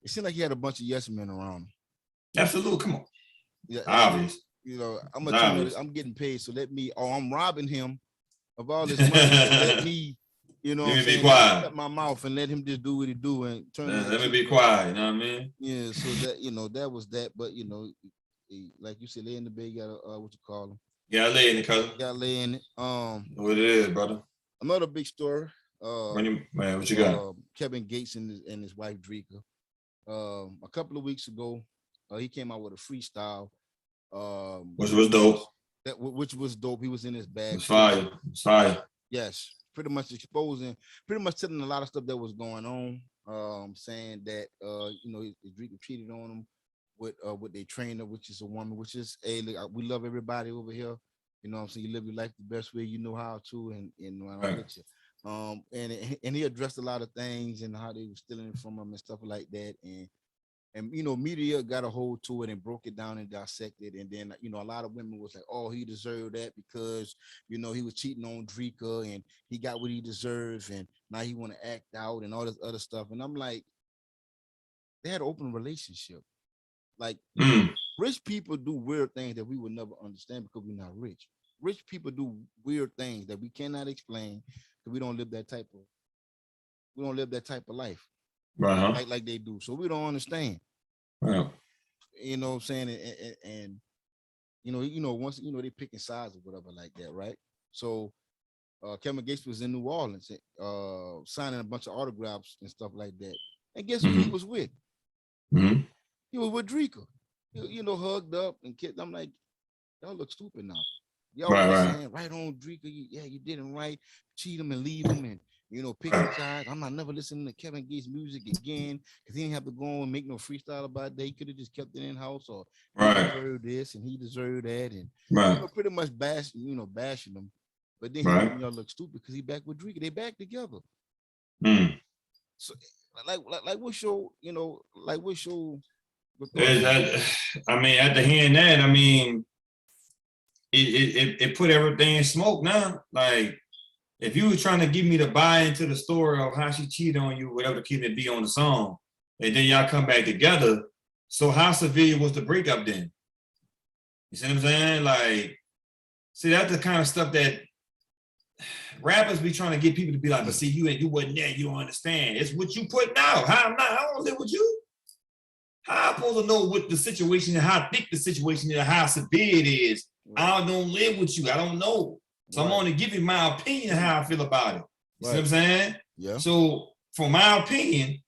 It seemed like he had a bunch of yes men around him. Absolutely. Come on. Yeah, obvious. I'm getting paid. So I'm robbing him of all this money. So let me. You know, let me be quiet. Shut my mouth and let him just do what he do and turn. Let me be quiet. You know what I mean? Yeah. So that that was that. But like you said, lay in the bed. You gotta what you call him? Yeah, lay in it, cousin. Gotta lay in it. What it is, brother? Another big story. Man, what you got? Kevin Gates and his wife Dreka. A couple of weeks ago, he came out with a freestyle. Which was dope. Which was dope. He was in his bag. It's fire. Yes. Pretty much telling a lot of stuff that was going on. saying that Drake cheated on him with their trainer, which is a woman, which is hey, look, we love everybody over here. You know what I'm saying? You live your life the best way you know how to, and I'm Right. with you. And he addressed a lot of things and how they were stealing it from him and stuff like that. And media got a hold to it and broke it down and dissected. And then a lot of women was like, oh, he deserved that because he was cheating on Drika and he got what he deserved, and now he want to act out and all this other stuff. And I'm like, they had an open relationship. Like, Mm. rich people do weird things that we would never understand because we're not rich. Rich people do weird things that we cannot explain because we don't live that type of life Right. Huh? like they do. So we don't understand. Right. You know what I'm saying? And once they picking sides or whatever like that, right? So Kevin Gates was in New Orleans, signing a bunch of autographs and stuff like that. And guess who he Mm-hmm. was with? Mm-hmm. He was with Drika. Hugged up and kissed. I'm like, y'all look stupid now. Y'all was Right. just Right. saying right on Drika. You didn't right. Cheat him and leave him and picking Right. sides. I'm not never listening to Kevin Gates music again because he didn't have to go and make no freestyle about that. He could have just kept it in house, or he Right. deserved this and he deserved that, and Right. pretty much bashing him. But then he Right. making y'all look stupid because he back with Drika. They back together. Mm. So like what's your what's your thoughts Is on that? that, I mean, after hearing that, I mean, it put everything in smoke now. Like, if you were trying to get me to buy into the story of how she cheated on you, whatever the kid may be on the song, and then y'all come back together, so how severe was the breakup then? You see what I'm saying? Like, see, that's the kind of stuff that rappers be trying to get people to be like, but see, you wasn't there, you don't understand. It's what you putting out. How I'm not, I don't live with you. How I'm supposed to know what the situation and how thick the situation is, how severe it is? Right, I don't live with you. I don't know. So I'm right, only giving my opinion how I feel about it. You see what right. I'm saying? Yeah, So, from my opinion,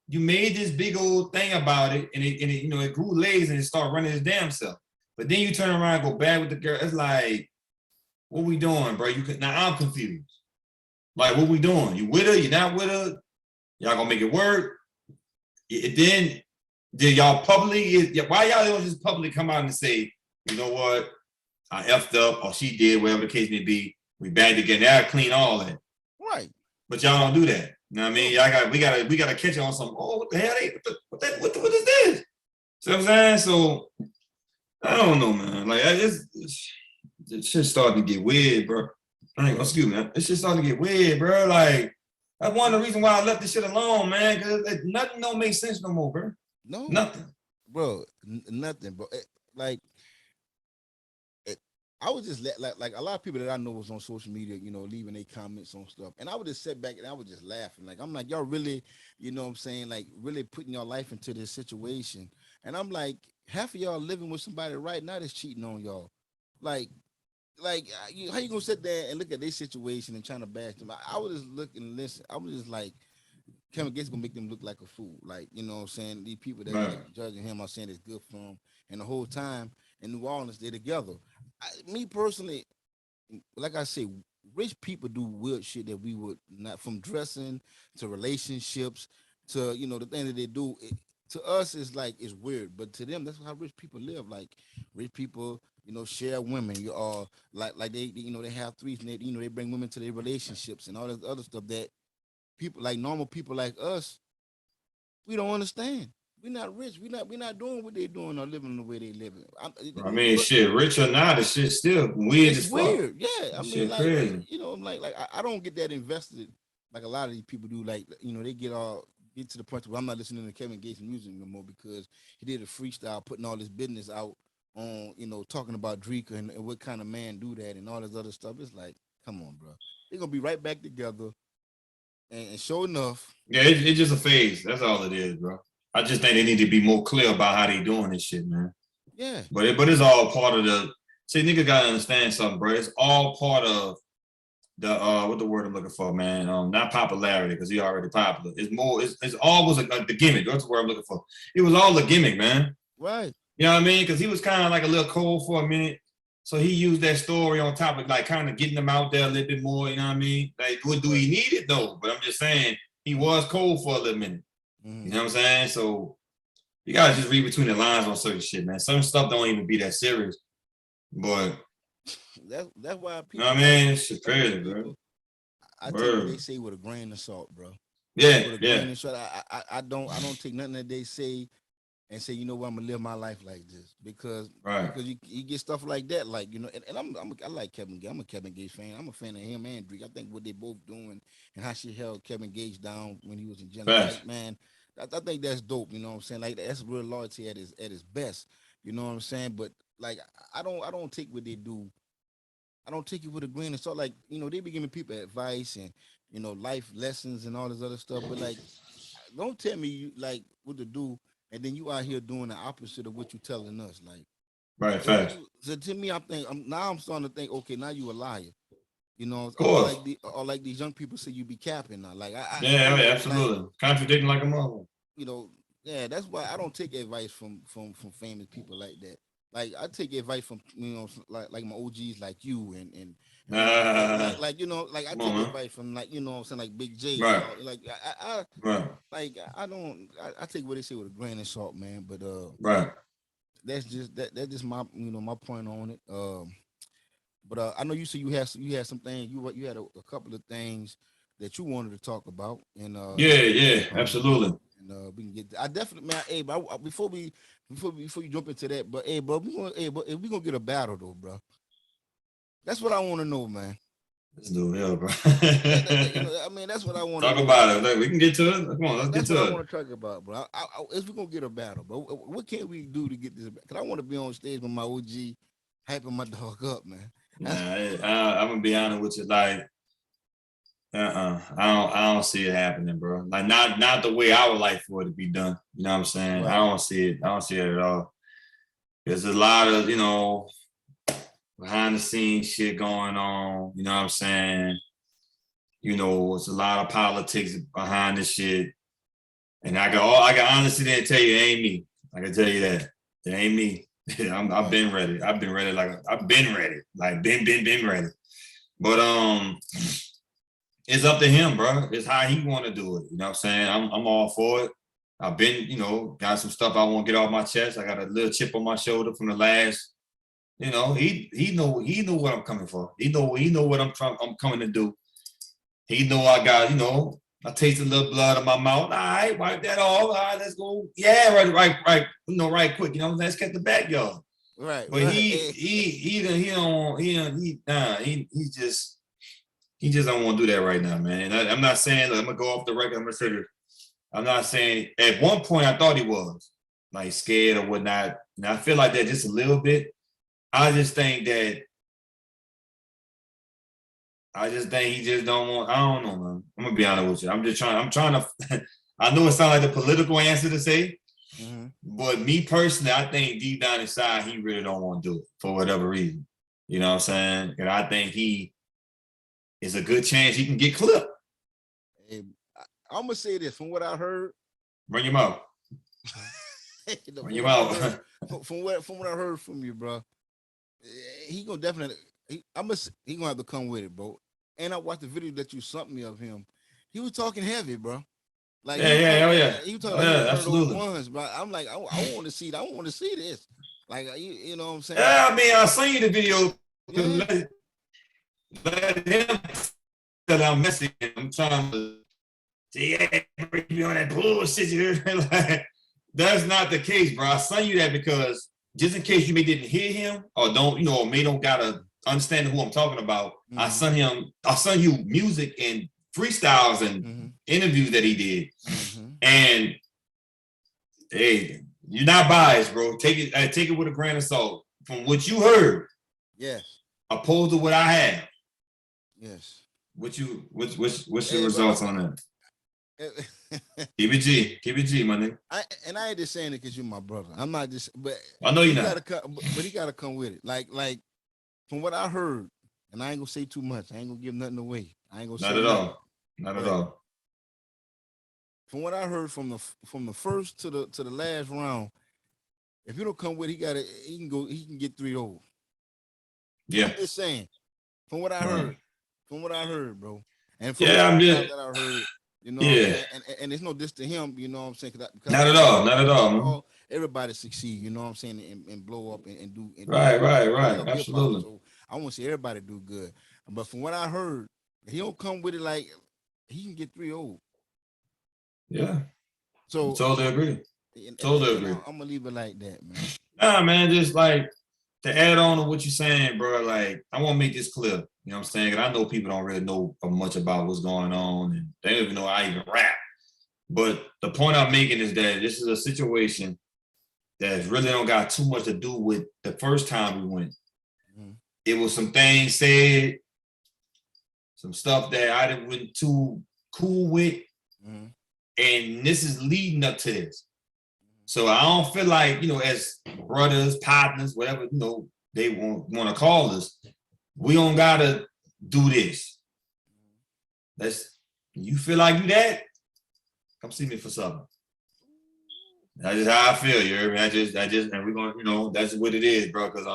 you made this big old thing about it, and it grew legs and it started running its damn self. But then you turn around and go back with the girl. It's like, what we doing, bro? You could now I'm confused. Like, what we doing? You with her? You not with her? Y'all gonna make it work? Then did y'all publicly? Why y'all don't just publicly come out and say, you know what? I effed up, or she did, whatever the case may be. We back together. Now clean all that. right. But y'all don't do that. You know what I mean? Y'all we gotta catch you on some. Oh, what the hell? What is this? See what I'm saying? So I don't know, man. Like, this shit starting to get weird, bro. Well, Excuse me. This shit starting to get weird, bro. Like, that's one of the reasons why I left this shit alone, man. Because nothing don't make sense no more, bro. no, Nothing. bro, nothing, bro. Like, it, I was just like a lot of people that I know was on social media, leaving their comments on stuff, and I would just sit back and I was just laughing. Like, I'm like, y'all really, what I'm saying, like, really putting your life into this situation, and I'm like, half of y'all living with somebody right now that's cheating on y'all, like. How you gonna sit there and look at their situation and trying to bash them? I was just looking and listen. I was just like, Kevin Gates gonna make them look like a fool. Like, what I'm saying? These people that Right. like judging him are saying it's good for him. And the whole time in New Orleans, they're together. Me personally, like I say, rich people do weird shit that we would not, from dressing to relationships to, the thing that they do. To us, it's like it's weird, but to them, that's how rich people live. Like, rich people, share women. You are like they have threes, and they bring women to their relationships and all this other stuff that people like normal people like us, we don't understand. We're not rich. We're not doing what they're doing or living the way they living. I mean, shit, rich or not, it's shit still weird It's as fuck. weird. Yeah. I This mean, shit like, crazy. I'm like I don't get that invested like a lot of these people do. Like, they get to the point where I'm not listening to Kevin Gates music no more because he did a freestyle putting all this business out on, talking about Drake and what kind of man do that and all this other stuff. It's like, come on, bro. They're gonna be right back together. And sure enough, Yeah, it's just a phase. That's all it is, bro. I just think they need to be more clear about how they doing this shit, man. yeah, But it's all part of the. See, nigga gotta understand something, bro. It's all part of the what the word I'm looking for, man. Not popularity because he already popular. It's more. It's always the gimmick. That's the word I'm looking for. It was all a gimmick, man. right. You know what I mean? Because he was kind of like a little cold for a minute. So he used that story on top of like kind of getting them out there a little bit more. You know what I mean? Like, what do Right. he need it though? But I'm just saying he was cold for a little minute. Mm-hmm. You know what I'm saying? So you gotta just read between the lines on certain shit, man. Some stuff don't even be that serious, but That's why you know what people I like mean? It's crazy, bro. I take what they Word. say with a grain of salt, bro. Yeah, With a yeah, grain of salt. I don't take nothing that they say and say, you know what, I'm gonna live my life like this because right, you get stuff like that, like and I like Kevin Gage. I'm a Kevin Gage fan. I'm a fan of him and Drake. I think what they both doing and how she held Kevin Gage down when he was in general, facts, like man, I think that's dope. You know what I'm saying? Like that's real loyalty at his best. You know what I'm saying? But like I don't take what they do. I don't take it with a grain of salt. Like they be giving people advice and life lessons and all this other stuff. But like don't tell me like what to do, and then you out here doing the opposite of what you telling us. Like, right, so facts. so to me, I'm starting to think, okay, now you a liar. Of Or course. like these young people say you be capping now. Like Yeah, yeah, like absolutely. Contradicting like a mother. you know, yeah, that's why I don't take advice from famous people like that. Like I take advice from like my OGs like you and people like like I Come on, take man. advice from like what I'm saying like Big J and Right, all like I right, like I don't I take what they say with a grain of salt, man. But right. that's just my my point on it. But I know you said you had some things you had a couple of things that you wanted to talk about Yeah, yeah, um absolutely. we can get. I definitely, man. Hey, but before you jump into that, but hey, bro, but if we gonna get a battle though, bro, that's what I want to know, man. Let's do it, yeah, bro. I mean, that's what I want to Talk know, man. about it. Like, we can get to it. Come on, let's get That's what I to it. want to talk about, bro. If we gonna get a battle, bro, what can we do to get this? Because I want to be on stage with my OG, hyping my dog up, man. Nah, I'm gonna be honest with you. Like, I don't see it happening, bro. Like, not the way I would like for it to be done. You know what I'm saying? I Right. don't see it. I don't see it at all. There's a lot of behind the scenes shit going on. You know what I'm saying? It's a lot of politics behind this shit. And I can honestly tell you it ain't me. I can tell you that. It ain't me. I've Right. been ready. I've been ready. Like I've been ready. Like been ready. But it's up to him, bro. It's how he want to do it. You know what I'm saying? I'm all for it. I've been, got some stuff I want to get off my chest. I got a little chip on my shoulder from the last. He know what I'm coming for. He know what I'm coming to do. He know I got, I taste a little blood in my mouth. All right, wipe that off. All right, let's go. Yeah, right. Right quick. Let's get the backyard. Right. But Right. he just don't want to do that right now, man. I'm not saying I'm gonna go off the record. I'm gonna say this. I'm not saying at one point I thought he was like scared or whatnot. And I feel like that just a little bit. I just think that he just don't want. I don't know, man. I'm gonna be honest with you. I'm trying to. I know it sounds like the political answer to say, Mm-hmm. but me personally, I think deep down inside he really don't want to do it for whatever reason. You know what I'm saying? And I think he is a good chance he can get clipped. Hey, I'm gonna say this from what I heard. Bring him out. Bring From him what I heard, out. from what I heard from you, bro, he gonna definitely. He gonna have to come with it, bro. And I watched the video that you sent me of him. He was talking heavy, bro. Like he Yeah, was yeah, talking oh like yeah, he was talking oh like he was yeah, one of those absolutely. ones, bro. I'm like, I want to see that. I want to see this. Like you know what I'm saying? Yeah, I mean, I seen the video. Yeah. Let him that I'm messing. I'm trying to say, yeah, bring me on that bullshit. Like, that's not the case, bro. I sent you that because just in case you may didn't hear him or don't, or may don't gotta understand who I'm talking about. Mm-hmm. I sent you music and freestyles and Mm-hmm. interviews that he did. Mm-hmm. And hey, you're not biased, bro. Take it with a grain of salt. From what you heard, Yes. opposed to what I have. Yes. What's your Hey, but results on that? Keep it G, my nigga. I ain't just saying it because you're my brother. I'm not just, but I know you're he not. gotta come. But he gotta come with it. Like from what I heard, and I ain't gonna say too much. I ain't gonna give nothing away. I ain't gonna Not say at nothing. all. Not at But all. from what I heard from the first to the last round, if you don't come with, he can go. He can get 3-0. I'm Yeah. just saying. From what I Right. heard, from what I heard, bro, and from the Yeah, I'm freestyle just that I heard. You know what I'm Yeah. saying? And it's no diss to him, you know what I'm saying? Because I Not at want all. Not at all, man. everybody succeed, you know what I'm saying, and blow up and do Right, good. right, I right. love hip hop, Absolutely. so I want to see everybody do good. But from what I heard, he don't come with it like he can get 3-0. Yeah. So Totally agree. Totally and agree. I'm gonna leave it like that, man. Nah, man, just like to add on to what you're saying, bro, like I want to make this clear. You know what I'm saying? And I know people don't really know much about what's going on and they don't even know I even rap. But the point I'm making is that this is a situation that really don't got too much to do with the first time we went. Mm-hmm. It was some things said, some stuff that I didn't wasn't too cool with. Mm-hmm. And this is leading up to this. So I don't feel like, as brothers, partners, whatever, they want to call us, we don't gotta do this. You feel like you that? Come see me for something. That's just how I feel, you hear me? I just, and we're gonna, that's what it is, bro. Cause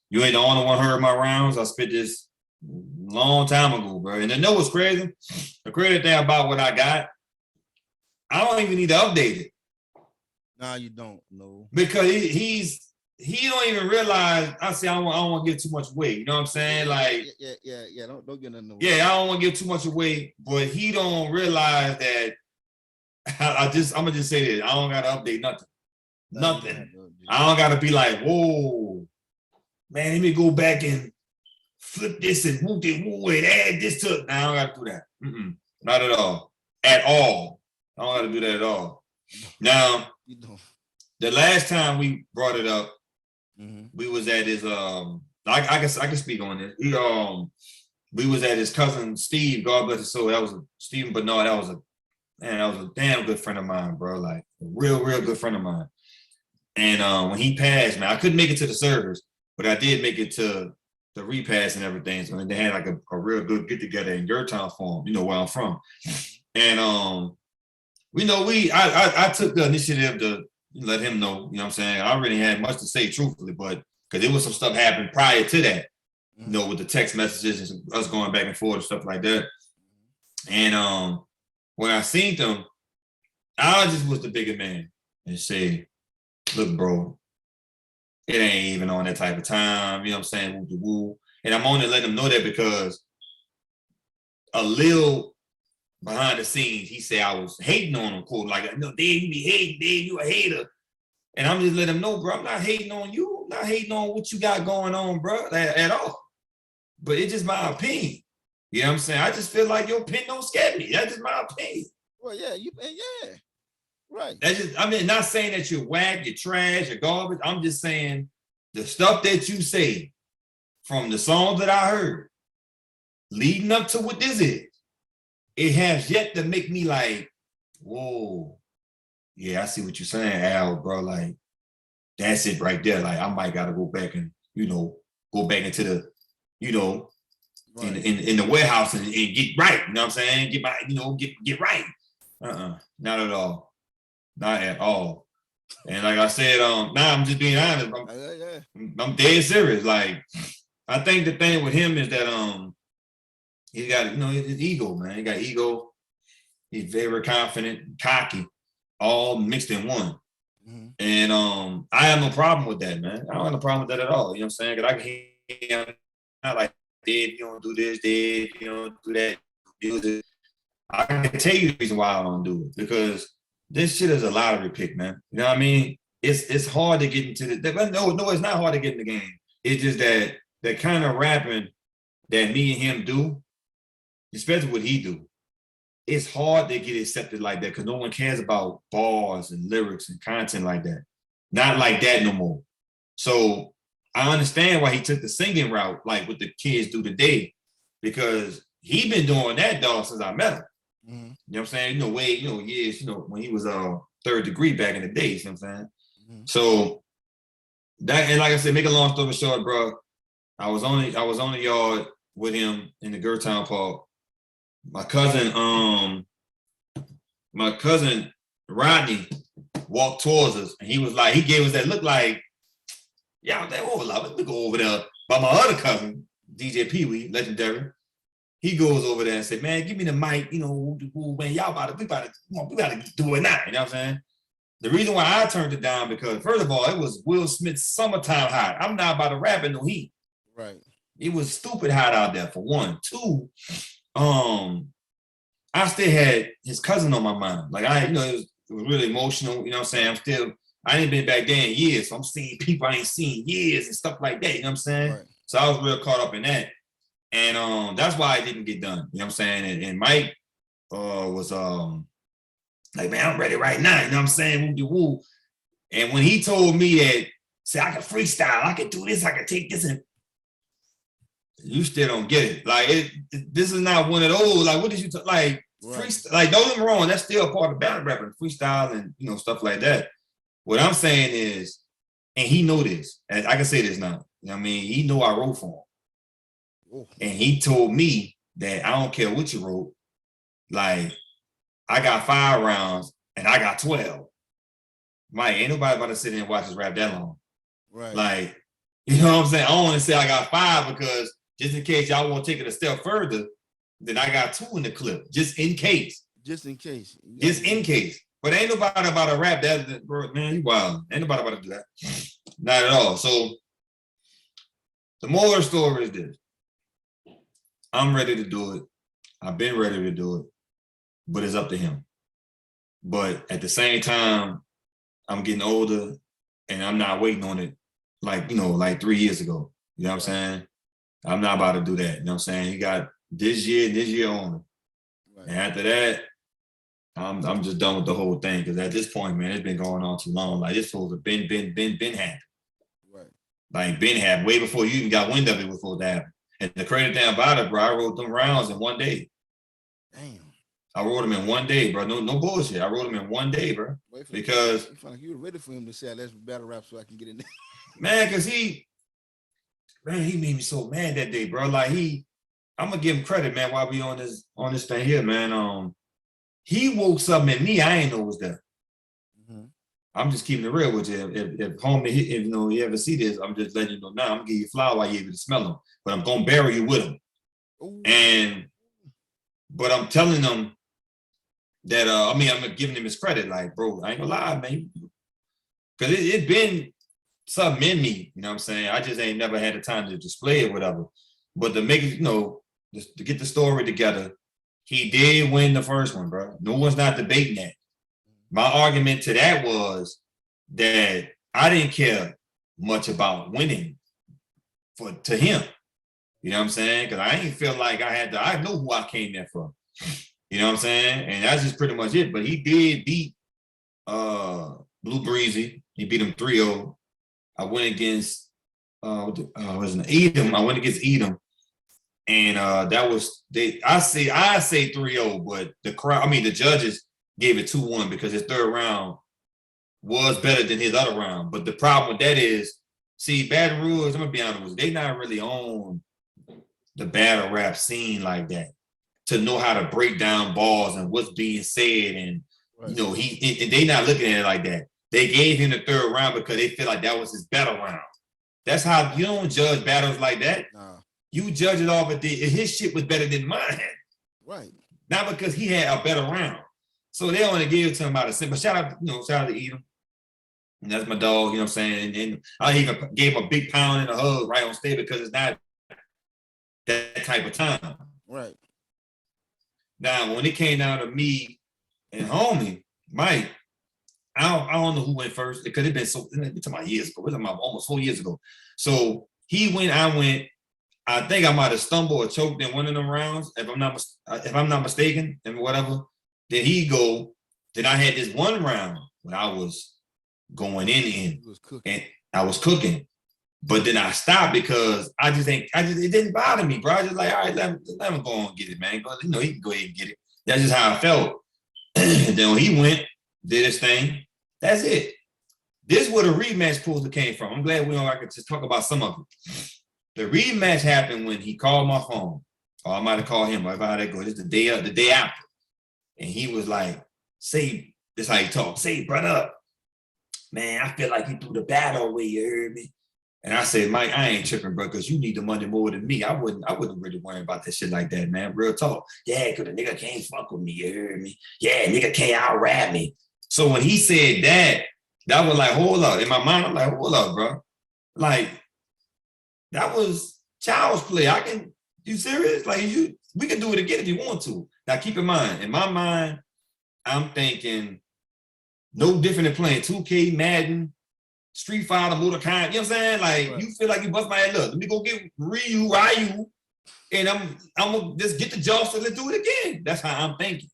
you ain't the only one heard my rounds. I spit this long time ago, bro. And I know what's crazy. The crazy thing about what I got, I don't even need to update it. Nah, you don't. No. Because he don't even realize. I say I don't want to give too much away. You know what I'm saying? Yeah. Don't get nothing away. Yeah, I don't want to give too much away, but he don't realize that. I'm gonna just say this. I don't gotta update nothing. Nothing. I don't gotta be like, whoa, man, let me go back and flip this and move it, and add this to it. Nah, I don't gotta do that. Not at all. At all. I don't gotta do that at all. Now, you don't. The last time we brought it up, we was at his I can speak on this. We was at his cousin Steve, God bless his soul. That was Stephen Bernard. That was a damn good friend of mine, bro. Like a real good friend of mine. And when he passed, man, I couldn't make it to the service, but I did make it to the repass and everything. So they had like a real good get together in your town for him, where I'm from. And I took the initiative to let him know, you know what I'm saying? I really had much to say truthfully, but because there was some stuff happened prior to that, with the text messages and us going back and forth and stuff like that. And when I seen them, I just was the bigger man and say, look, bro, it ain't even on that type of time, you know what I'm saying? Woo. And I'm only letting them know that because a little behind the scenes, he said I was hating on him, quote, like, no, Dave, you be hating, Dave, you a hater. And I'm just letting him know, bro, I'm not hating on you. I'm not hating on what you got going on, bro, at all. But it's just my opinion. You know what I'm saying? I just feel like your opinion don't scare me. That's just my opinion. Well, yeah, right. That's just, not saying that you're whack, you're trash, you're garbage. I'm just saying the stuff that you say from the songs that I heard leading up to what this is, it has yet to make me like, whoa, yeah, I see what you're saying, Al, bro. Like, that's it right there. Like, I might gotta go back and, go back into the, right. in the warehouse and get right. You know what I'm saying? Get my, get right. Not at all. Not at all. And like I said, now I'm just being honest. I'm dead serious. Like, I think the thing with him is that he got, his ego, man. He got ego. He's very confident, cocky, all mixed in one. And I have no problem with that, man. I don't have no problem with that at all. You know what I'm saying? Because I can hear him not like, Dave, you don't do this, Dave, you don't do that. Do this. I can tell you the reason why I don't do it. Because this shit is a lottery pick, man. You know what I mean? It's hard to get into the no, it's not hard to get in the game. It's just that the kind of rapping that me and him do, especially what he do, it's hard to get accepted like that because no one cares about bars and lyrics and content like that. Not like that no more. So I understand why he took the singing route, like what the kids do today, because he been doing that, dog, since I met him. You know what I'm saying? Years, when he was third degree back in the days, you know what I'm saying? So that, and like I said, make a long story short, bro, I was on the yard with him in the Gertown Park. My cousin Rodney walked towards us, and he gave us that look like, yeah, that overlap. Let me go over there. But my other cousin, DJ Pee Wee, legendary, he goes over there and said, man, give me the mic, man, we about to do it now. You know what I'm saying? The reason why I turned it down because first of all, it was Will Smith's summertime hot. I'm not about to rap in no heat. Right. It was stupid hot out there for one. Two, I still had his cousin on my mind. Like it was really emotional. You know what I'm saying? I ain't been back there in years. So I'm seeing people I ain't seen years and stuff like that. You know what I'm saying? Right. So I was real caught up in that. And that's why I didn't get done. You know what I'm saying? And Mike was like, man, I'm ready right now. You know what I'm saying? Woo. And when he told me that, say, I can freestyle, I can do this, I can take this, and you still don't get it. Like, this is not one of those. Like, what did you like? Right. Freestyle? Like, don't get me wrong. That's still a part of battle rapping, freestyle, and stuff like that. What I'm saying is, and he know this. And I can say this now. You know what I mean? He know I wrote for him, and he told me that I don't care what you wrote. Like, I got 5 rounds and I got 12. Mike, ain't nobody about to sit there and watch us rap that long. Right. Like, you know what I'm saying? I don't want to say I got 5 because just in case y'all want to take it a step further, then I got 2 in the clip, just in case. Just in case. Just in case. But ain't nobody about to rap that, bro, man, you wild. Ain't nobody about to do that. Not at all. So the moral of the story is this. I'm ready to do it. I've been ready to do it, but it's up to him. But at the same time, I'm getting older and I'm not waiting on it like 3 years ago. You know what I'm saying? I'm not about to do that. You know what I'm saying? He got this year on. Right. And after that, I'm just done with the whole thing. Because at this point, man, it's been going on too long. Like, this supposed to been happened. Right. Like, been happened. Way before you even got wind of it was supposed to happen. And the crazy thing about it, bro, I wrote them rounds in one day. Damn. I wrote them in one day, bro. No bullshit. I wrote them in one day, bro. Because you were ready for him to say, let's battle rap so I can get in there. Man, because he made me so mad that day, bro. Like, I'm gonna give him credit, man, while we on this thing here, man. He woke something in me I ain't know was there. Mm-hmm. I'm just keeping it real with you. If homie, if you ever see this, I'm just letting you know now. I'm gonna give you a flower while you able to smell them, but I'm gonna bury you with them. Ooh. But I'm telling them that I'm giving him his credit, like, bro, I ain't gonna lie, man, because it been something in me, you know what I'm saying? I just ain't never had the time to display it, whatever. But to make it, to get the story together, he did win the first one, bro. No one's not debating that. My argument to that was that I didn't care much about winning to him. You know what I'm saying? Because I ain't feel like I know who I came there for. You know what I'm saying? And that's just pretty much it. But he did beat Blue Breezy. He beat him 3-0. I went against Edom. I went against Edom. And that was I say 3-0, but the judges gave it 2-1 because his third round was better than his other round. But the problem with that is, see, Baton Rouge, I'm gonna be honest with you, they not really on the battle rap scene like that to know how to break down bars and what's being said. And right. They not looking at it like that. They gave him the third round because they feel like that was his battle round. That's how you don't judge battles like that. Nah. You judge it off if his shit was better than mine. Right. Not because he had a better round. So they only gave it to him out of sin. But shout out to Edom. And that's my dog, you know what I'm saying? And I even gave him a big pound and a hug right on stage because it's not that type of time. Right. Now, when it came down to me and homie, Mike, I don't know who went first because it's been to my years ago. We're talking about almost 4 years ago. So he went, I went. I think I might have stumbled or choked in one of them rounds, if I'm not mistaken, and whatever. Then he go. Then I had this one round when I was going in, and I was cooking. But then I stopped because it didn't bother me, bro. I just like, all right, let him go on and get it, man. He can go ahead and get it. That's just how I felt. And then when he went, did his thing. That's it. This is where the rematch supposed to came from. I'm glad I could just talk about some of it. The rematch happened when he called my phone. Or I might have called him, or how that goes. It's the day after. And he was like, say, this how he talk. Say, brother, man, I feel like you threw the battle away, you heard me? And I said, Mike, I ain't tripping, bro, because you need the money more than me. I wouldn't really worry about that shit like that, man. Real talk. Yeah, because the nigga can't fuck with me, you heard me? Yeah, nigga can't out-rap me. So when he said that was like, hold up. In my mind, I'm like, hold up, bro. Like, that was child's play. You serious? Like, we can do it again if you want to. Now, keep in mind, in my mind, I'm thinking no different than playing 2K, Madden, Street Fighter, Mortal Kombat. You know what I'm saying? Like, right. You feel like you bust my head. Look, let me go get Ryu, and I'm gonna just get the jaws and let's do it again. That's how I'm thinking.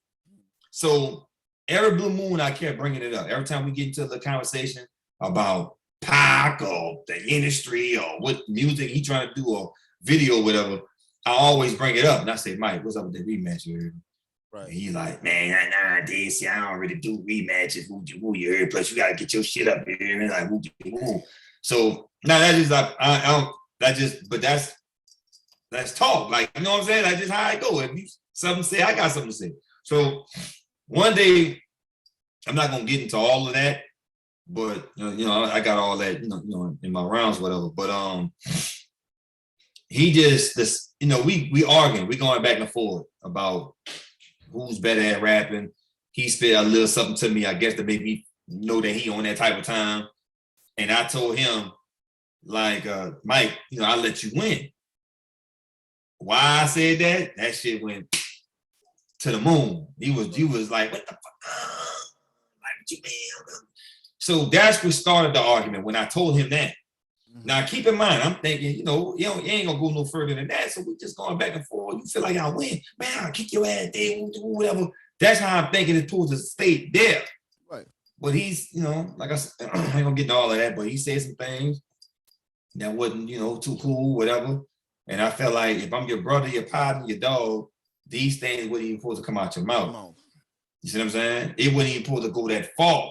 So every blue moon, I kept bringing it up. Every time we get into the conversation about Pac or the industry or what music he trying to do or video or whatever, I always bring it up. And I say, Mike, what's up with the rematch? Right. And he's like, man, nowadays, see, I don't really do rematches. Woo, you heard? Plus, you gotta get your shit up here. And like, woo. So now that is like, I don't. That just, but that's talk. Like, you know what I'm saying? That's just how I go. If you something to say, I got something to say. So one day, I'm not gonna get into all of that, but you know, I got all that, you know, in my rounds, whatever. But he just this, you know, we arguing, we going back and forth about who's better at rapping. He spit a little something to me, I guess, to make me know that he on that type of time. And I told him, like, Mike, you know, I'll let you win. Why I said that shit went to the moon. He was like, what the fuck? Like, what you mean? So that's what started the argument when I told him that. Mm-hmm. Now, keep in mind, I'm thinking, you know, you ain't gonna go no further than that. So we just going back and forth. You feel like I win, man, I'll kick your ass there, whatever. That's how I'm thinking it's supposed to stay there. Right. But he's, you know, like I said, I ain't gonna get into all of that, but he said some things that wasn't, you know, too cool, whatever. And I felt like if I'm your brother, your partner, your dog, these things wouldn't even supposed to come out your mouth. You see what I'm saying? It wouldn't even supposed to go that far.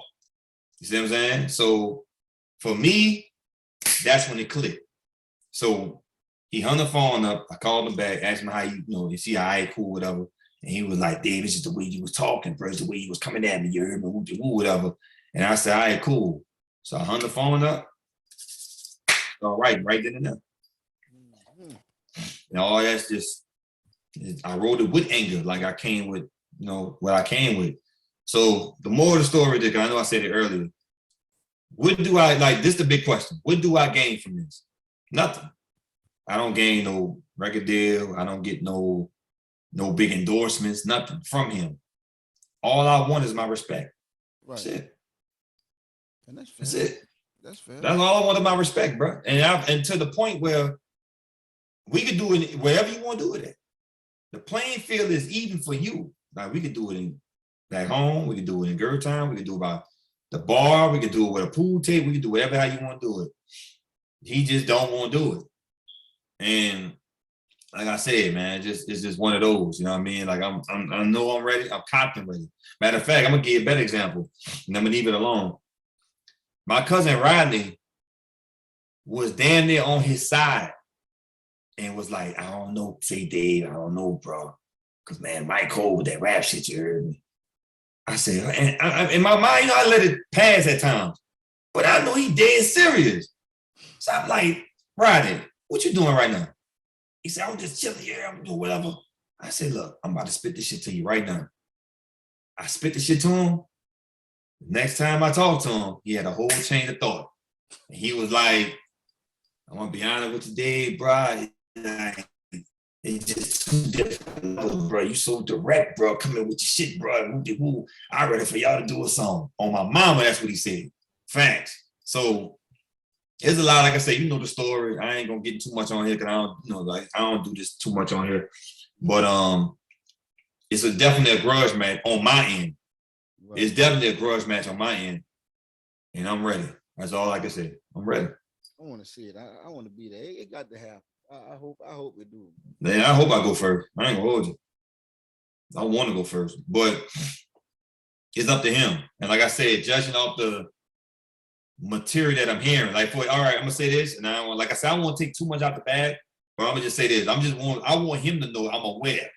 You see what I'm saying? So for me, that's when it clicked. So he hung the phone up. I called him back, asked him how you know, is he all right, cool, whatever. And he was like, Dave, this is the way you was talking, bro. It's the way you was coming at me, you heard me, whatever. And I said, all right, cool. So I hung the phone up. All right then and there. And all that's just, I wrote it with anger, like I came with, you know, what I came with. So the more of the story, Dick, I know I said it earlier. What do I, like, this is the big question. What do I gain from this? Nothing. I don't gain no record deal. I don't get no big endorsements, nothing from him. All I want is my respect. Right. That's it. And that's fair. That's it. That's fair. That's all I want is my respect, bro. And to the point where we could do it wherever you want to do it at. The playing field is even for you. Like, we could do it back home. We could do it in Gertown. We could do it by the bar. We could do it with a pool table. We could do whatever how you want to do it. He just don't want to do it. And like I said, man, it's just one of those. You know what I mean? Like I know I'm ready. I'm confident ready. Matter of fact, I'm gonna give you a better example, and I'm gonna leave it alone. My cousin Rodney was damn near on his side. And was like, I don't know, say Dave, I don't know, bro. Because, man, Mike Cole with that rap shit, you heard me. I said, and in my mind, you know, I let it pass at times. But I know he dead serious. So I'm like, Rodney, what you doing right now? He said, I'm just chilling here, I'm doing whatever. I said, look, I'm about to spit this shit to you right now. I spit the shit to him. Next time I talked to him, he had a whole chain of thought. And he was like, I want to be honest with you, Dave, bro. Like, it's just too different, bro. You so direct, bro. Coming with your shit, bro. I'm ready for y'all to do a song. On my mama, that's what he said. Facts. So there's a lot, like I say, you know the story. I ain't gonna get too much on here because I don't, you know, like I don't do this too much on here. But it's definitely a grudge match on my end. Right. It's definitely a grudge match on my end. And I'm ready. That's all I can say. I'm ready. I want to see it. I want to be there. It got to happen. I hope it do. Man, I hope I go first. I ain't gonna hold you. I want to go first, but it's up to him. And like I said, judging off the material that I'm hearing, like, all right, I'm gonna say this, and I want, like I said, I don't want to take too much out the bag, but I'm gonna just say this. I want him to know I'm aware.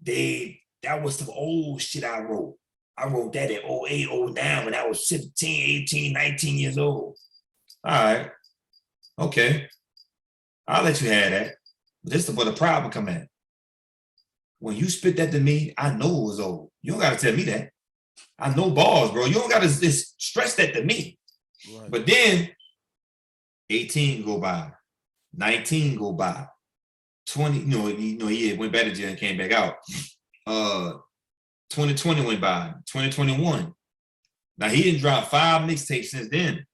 That was some old shit I wrote. I wrote that in 08, 09 when I was 17, 18, 19 years old. All right. Okay. I'll let you have that. But this is where the problem come in. When you spit that to me, I know it was old. You don't got to tell me that. I know balls, bro. You don't got to just stress that to me. Right. But then 18 go by, 19 go by, 20, he went back to jail and came back out. 2020 went by, 2021. Now he didn't drop 5 mixtapes since then.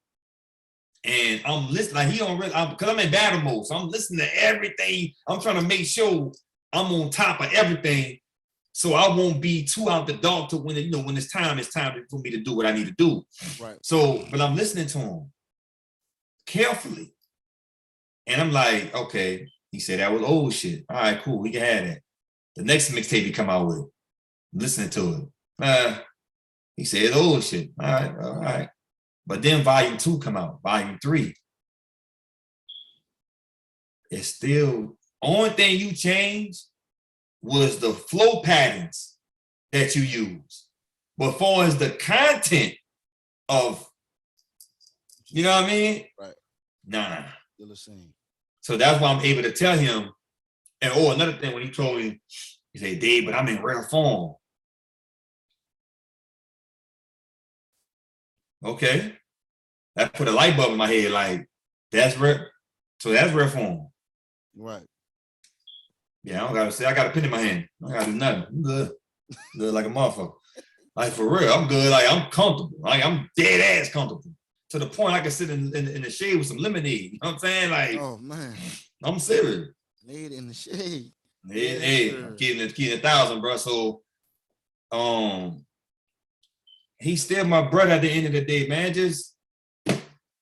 And I'm listening, like he don't really, because I'm in battle mode, so I'm listening to everything. I'm trying to make sure I'm on top of everything, so I won't be too out the dark to when when it's time for me to do what I need to do. Right. So, but I'm listening to him carefully, and I'm like, okay, he said that was old shit. All right, cool, we can have that. The next mixtape he come out with, I'm listening to it. He said old shit. All right. But then volume 2 come out, volume 3. It's still, only thing you changed was the flow patterns that you use. But far as the content of, you know what I mean? Right. Nah. Still the same. So that's why I'm able to tell him. And another thing, when he told me, he said, Dave, but I'm in rare form. Okay. That put a light bulb in my head, like, that's rare. So that's rare form. Right. Yeah, I don't gotta say, I got a pen in my hand. I gotta do nothing. I'm good. Good like a motherfucker. Like, for real, I'm good. Like, I'm comfortable. Like, I'm dead ass comfortable. To the point I can sit in the shade with some lemonade. You know what I'm saying? Like, oh, man. I'm serious. Laid in the shade. Hey, I'm keeping 1,000, bro. So, he's still my brother at the end of the day, man. Just,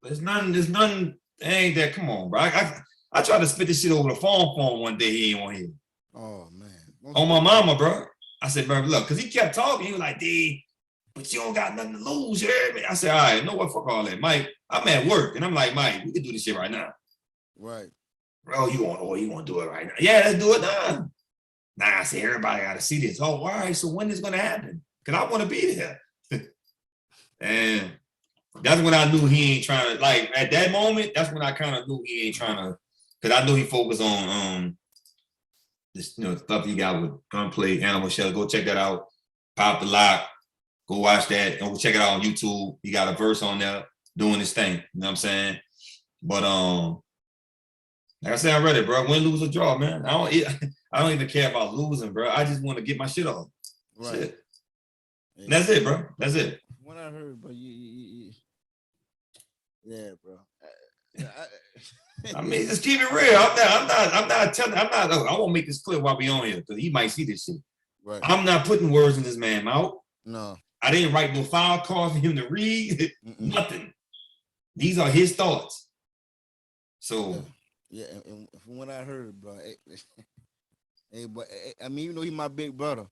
there's nothing, ain't that, come on, bro. I tried to spit this shit over the phone one day, he ain't want to hear. Oh, man. On my mama, bro. I said, bro, look, because he kept talking. He was like, D, but you don't got nothing to lose, you heard me? I said, all right, know what, fuck all that. Mike, I'm at work. And I'm like, Mike, we can do this shit right now. Right. Bro, you want to do it right now? Yeah, let's do it now. Nah, I said, everybody got to see this. Oh, all right, so when is it going to happen? Because I want to be there. And that's when I knew he ain't trying to, like, at that moment, that's when I kind of knew he ain't trying to, because I knew he focused on this, stuff he got with Gunplay, Animal Shelter. Go check that out. Pop the Lock. Go watch that. Go check it out on YouTube. He got a verse on there doing his thing. You know what I'm saying? But like I said, I read it, bro. Win, lose, or draw, man. I don't even care about losing, bro. I just want to get my shit off. Right. Shit. And that's it, bro. That's it. What I heard, bro, yeah, bro. I mean, just keep it real. I won't make this clear while we on here because he might see this shit. Right. I'm not putting words in this man's mouth. No. I didn't write no file cards for him to read. Nothing. These are his thoughts. So. Yeah, and from what I heard, bro, but I mean, even though he's my big brother,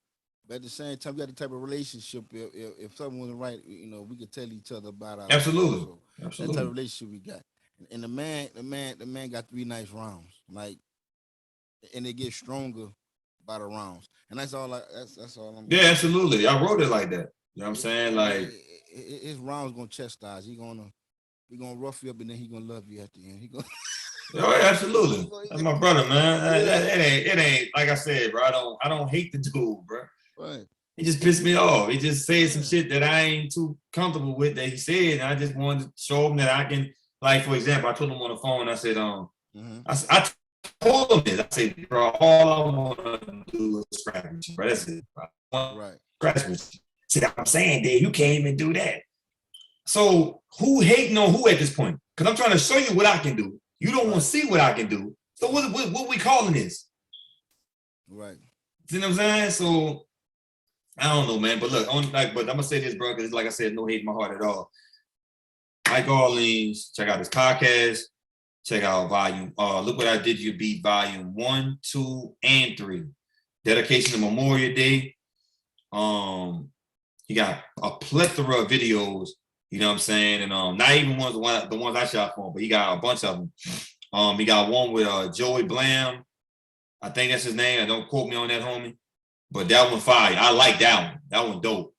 but at the same time, we got the type of relationship. If something wasn't right, we could tell each other about our absolutely. So absolutely. That type of relationship we got. And the man got 3 nice rounds, like, and they get stronger by the rounds, and that's all. That's all. Yeah, absolutely. I wrote it like that. You know what I'm saying? Like, his rounds gonna chastise. He gonna rough you up, and then he gonna love you at the end. He gonna. Oh, yeah, absolutely. That's my brother, man. It ain't like I said, bro. I don't hate the dude, bro. Right. He just pissed me off. He just said some shit that I ain't too comfortable with that he said, and I just wanted to show him that I can. Like, for example, I told him on the phone. I said, I told him this. I said, bro, all I want to do is scratch with you, bro. That's it. Right. Scratch with you. See, I'm saying, Dave, you can't even do that. So who hating on who at this point? Because I'm trying to show you what I can do. You don't want to see what I can do. So what we calling this? Right. See what I'm saying? So I don't know, man. But look, but I'm gonna say this, bro, because like I said, no hate in my heart at all. Mike Orleans, check out his podcast. Check out volume. Look what I did. You beat volume 1, 2, and 3. Dedication to Memorial Day. He got a plethora of videos. You know what I'm saying? And not even the ones I shot for him, but he got a bunch of them. He got one with Joey Blam. I think that's his name. I don't quote me on that, homie. But that one fire. I like that one. That one dope.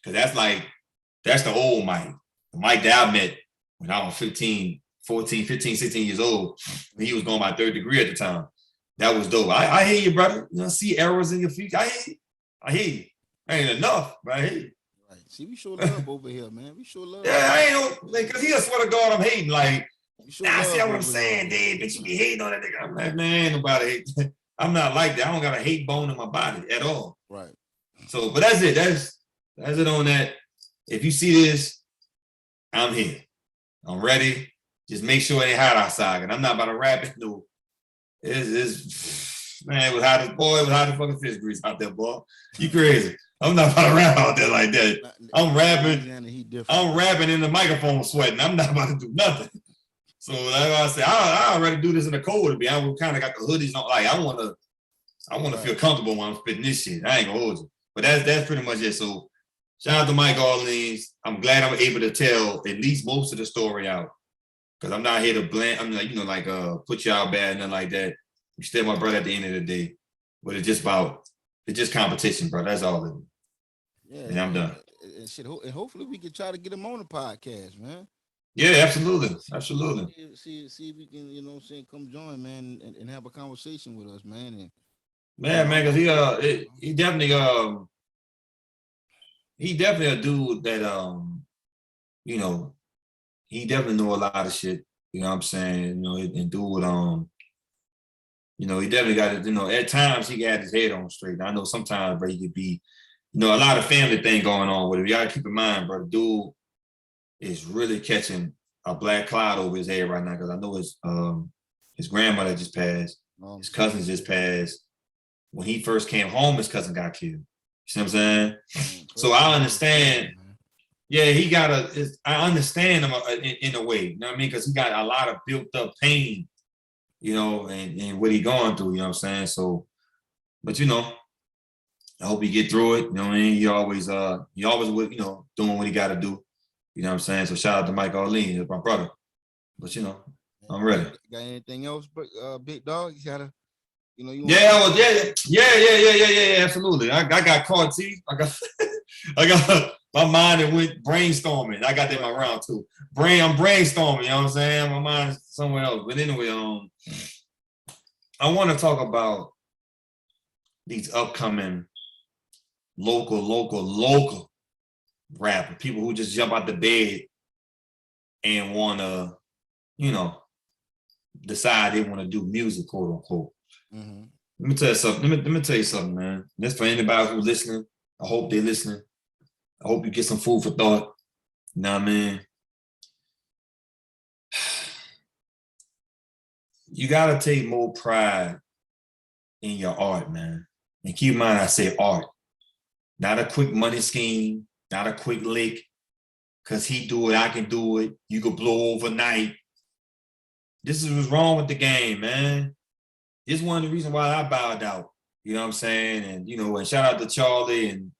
Cause that's the old Mike. The Mike that I met when I was 15, 16 years old. He was going by third degree at the time. That was dope. I hear you, brother. You know, see errors in your future. I hear you. I hear you. Ain't enough, but I hear you. Right. See, we show love over here, man. We show love. Yeah, I ain't no, like, cause he'll swear to God I'm hating. Like, We show nah, see love what I'm over here, saying, Dave? man. Bitch, you be hating on that nigga. I'm like, man, ain't nobody hate. I'm not like that. I don't got a hate bone in my body at all. Right. So, but that's it. That's it on that. If you see this, I'm here. I'm ready. Just make sure it ain't hot outside. And I'm not about to rap it. No, it's man, it was hot as boy. It was hot as fucking fish grease out there, boy. You crazy? I'm not about to rap out there like that. I'm rapping. I'm rapping in the microphone sweating. I'm not about to do nothing. So like I said, I already do this in the cold. To be, I kind of got the hoodies on. Like I want to feel comfortable when I'm spitting this shit. I ain't gonna hold you. But that's pretty much it. So shout out to Mike Orleans. I'm glad I'm able to tell at least most of the story out. Cause I'm not here to blame. I'm like, put you out bad, nothing like that. You still my brother at the end of the day. But it's just competition, bro. That's all it is. Yeah, and I'm done. And hopefully we can try to get him on the podcast, man. Yeah, absolutely. Absolutely. See if we can, come join, man, and have a conversation with us, man. And man, because he definitely a dude that he definitely know a lot of shit. You know what I'm saying? And dude, he definitely got it. At times he got his head on straight. I know sometimes, bro, he could be, a lot of family thing going on with him. You gotta keep in mind, bro, the dude is really catching a black cloud over his head right now because I know his grandmother just passed, his cousins just passed. When he first came home, his cousin got killed. You see what I'm saying? So I understand. Yeah, I understand him in a way, you know what I mean? Because he got a lot of built up pain, and what he going through, you know what I'm saying? So, but I hope he get through it. You know what I mean? He always doing what he got to do. You know what I'm saying? So shout out to Mike Orleans, my brother. But I'm ready. Got anything else, big dog? You gotta, yeah, absolutely. I got caught, T. I got my mind and went brainstorming. I got that in my round too. I'm brainstorming. You know what I'm saying? My mind's somewhere else. But anyway, I want to talk about these upcoming local rapper, people who just jump out the bed and want to, decide they want to do music, quote unquote. Mm-hmm. Let me tell you something. Let me tell you something, man. That's for anybody who's listening. I hope they're listening. I hope you get some food for thought. You know what I mean? You gotta take more pride in your art, man. And keep in mind, I say art. Not a quick money scheme, not a quick lick. Cause he do it, I can do it. You could blow overnight. This is what's wrong with the game, man. This is one of the reasons why I bowed out. You know what I'm saying? And and shout out to Charlie and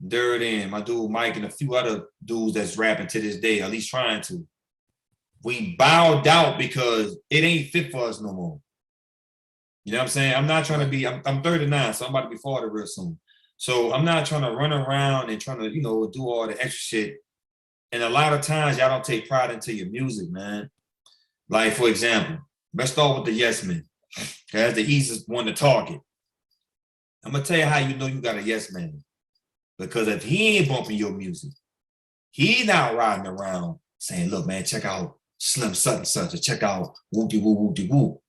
Dirty and my dude Mike and a few other dudes that's rapping to this day, at least trying to. We bowed out because it ain't fit for us no more. You know what I'm saying? I'm not trying to be, I'm 39, so I'm about to be 40 real soon. So I'm not trying to run around and trying to, do all the extra shit. And a lot of times y'all don't take pride into your music, man. Like, for example, let's start with the Yes Man. That's the easiest one to target. I'm going to tell you how you know you got a Yes Man. Because if he ain't bumping your music, he not riding around saying, look, man, check out Slim such and such, or check out whoop-de-woo.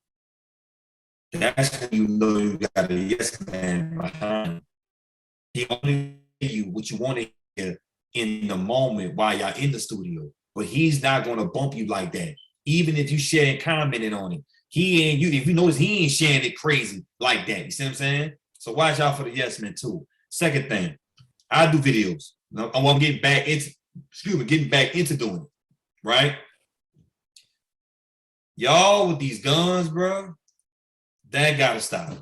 That's when you know you got a Yes Man behind. He only tell you what you want to hear in the moment while y'all in the studio. But he's not going to bump you like that. Even if you share and commenting on it. If you notice, he ain't sharing it crazy like that. You see what I'm saying? So watch out for the Yes Men too. Second thing, I do videos. I'm getting back into doing it, right? Y'all with these guns, bro, that gotta stop.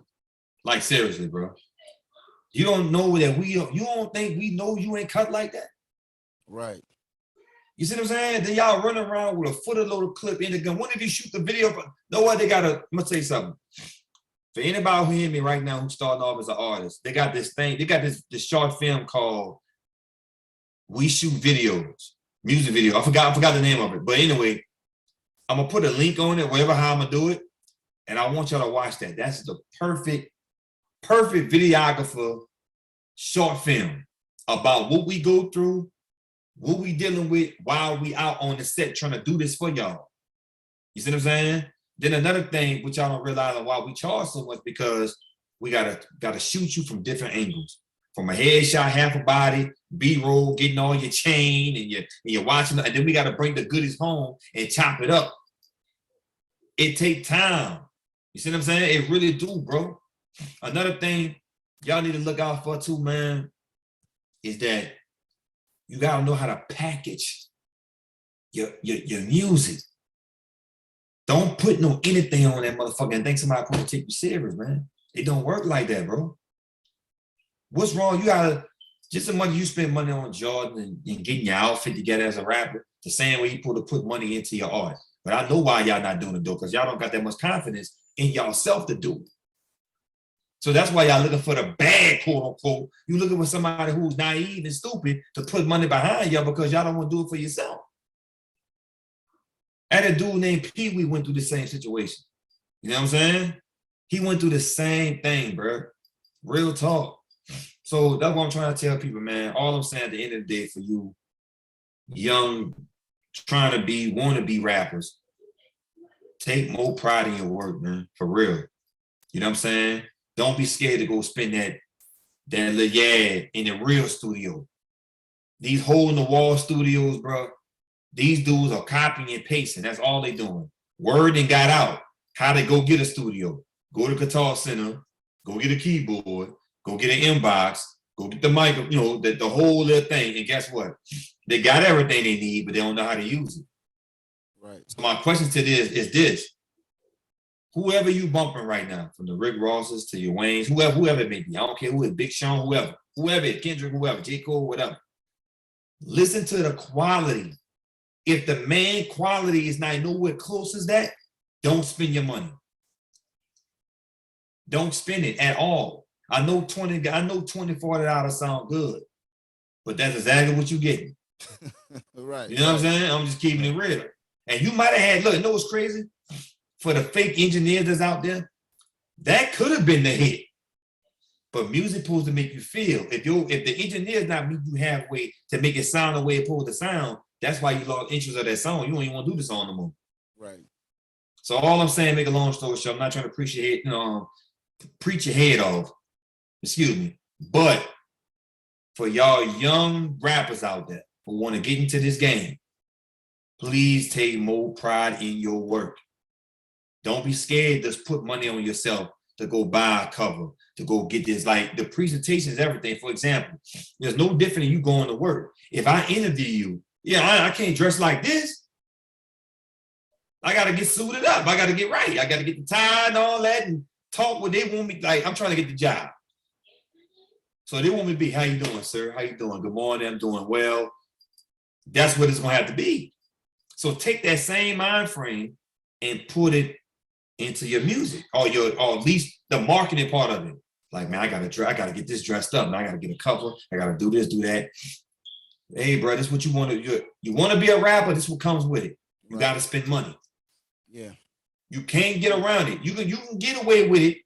Like seriously, bro. You don't know that you don't think we know you ain't cut like that? Right. You see what I'm saying? Then y'all run around with a footer loaded clip in the gun. When did you shoot the video? Know what? I'm gonna tell you something. For anybody who hear me right now who's starting off as an artist, they got this short film called We Shoot Videos. music video. I forgot the name of it. But anyway, I'm gonna put a link on it, whatever how I'm gonna do it. And I want y'all to watch that. That's the perfect videographer short film about what we go through, what we dealing with while we out on the set trying to do this for y'all. You see what I'm saying? Then another thing, which y'all don't realize why we charge so much, because we gotta shoot you from different angles. From a headshot, half a body, B-roll, getting all your chain, and you're watching, and then we gotta bring the goodies home and chop it up. It take time. You see what I'm saying? It really do, bro. Another thing y'all need to look out for too, man, is that you gotta know how to package your music. Don't put no anything on that motherfucker and think somebody gonna take you serious, man. It don't work like that, bro. What's wrong? You gotta, just as much as you spend money on Jordan and getting your outfit together as a rapper, the same way you put money into your art. But I know why y'all not doing it though, because y'all don't got that much confidence in y'allself to do it. So that's why y'all looking for the bad, quote unquote. You looking for somebody who's naive and stupid to put money behind y'all because y'all don't want to do it for yourself. And a dude named Pee Wee went through the same situation. You know what I'm saying? He went through the same thing, bro. Real talk. So that's what I'm trying to tell people, man. All I'm saying at the end of the day for you, young, want to be rappers, take more pride in your work, man, for real. You know what I'm saying? Don't be scared to go spend that little in the real studio. These hole-in-the-wall studios, bro, these dudes are copying and pasting. That's all they doing. Word and got out. How to go get a studio. Go to Guitar Center, go get a keyboard, go get an inbox, go get the mic, you know, the whole little thing. And guess what? They got everything they need, but they don't know how to use it. Right. So my question to this is this. Whoever you bumping right now, from the Rick Rosses to your Waynes, whoever it may be, I don't care who it is, Big Sean, whoever it, Kendrick, whoever, J. Cole, whatever. Listen to the quality. If the man quality is not nowhere close as that, don't spend your money. Don't spend it at all. I know $20 sound good, but that's exactly what you're getting. Right. You know what I'm saying? I'm just keeping it real. And you might have had, look, you know what's crazy? For the fake engineers that's out there, that could have been the hit. But music supposed to make you feel. If the engineer's not meet you halfway to make it sound the way it's supposed to sound, that's why you lost interest of that song. You don't even want to do the song no more. Right. So all I'm saying, make a long story short, I'm not trying to preach your head off. Excuse me. But for y'all young rappers out there who want to get into this game, please take more pride in your work. Don't be scared to put money on yourself to go buy a cover, to go get this. Like the presentation is everything. For example, there's no different than you going to work. If I interview you, I can't dress like this. I got to get suited up. I got to get right. I got to get the tie and all that and talk what they want me. Like, I'm trying to get the job. So they want me to be, how you doing, sir? How you doing? Good morning. I'm doing well. That's what it's going to have to be. So take that same mind frame and put it into your music or at least the marketing part of it. Like, man, I got to get this dressed up. And I got to get a cover. I got to do this, do that. Hey, bro, this is what you want to. You want to be a rapper. This is what comes with it. You got to spend money. Yeah. You can't get around it. You can get away with it,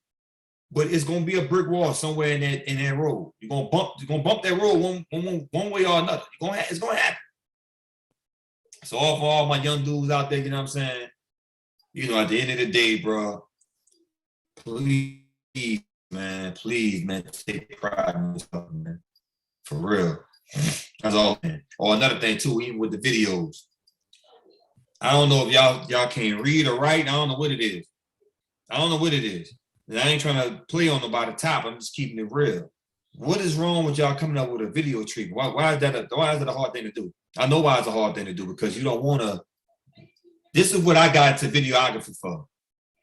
but it's gonna be a brick wall somewhere in that road. You're gonna bump that road one way or another. It's gonna happen. So for all my young dudes out there, you know what I'm saying? You know, at the end of the day, bro, please, man, take pride in yourself, man. For real. That's all, man. Or another thing too, even with the videos. I don't know if y'all can't read or write. I don't know what it is. And I ain't trying to play on nobody top. I'm just keeping it real. What is wrong with y'all coming up with a video treatment? Why is that a hard thing to do? I know why it's a hard thing to do, because you don't want to. This is what I got into videography for.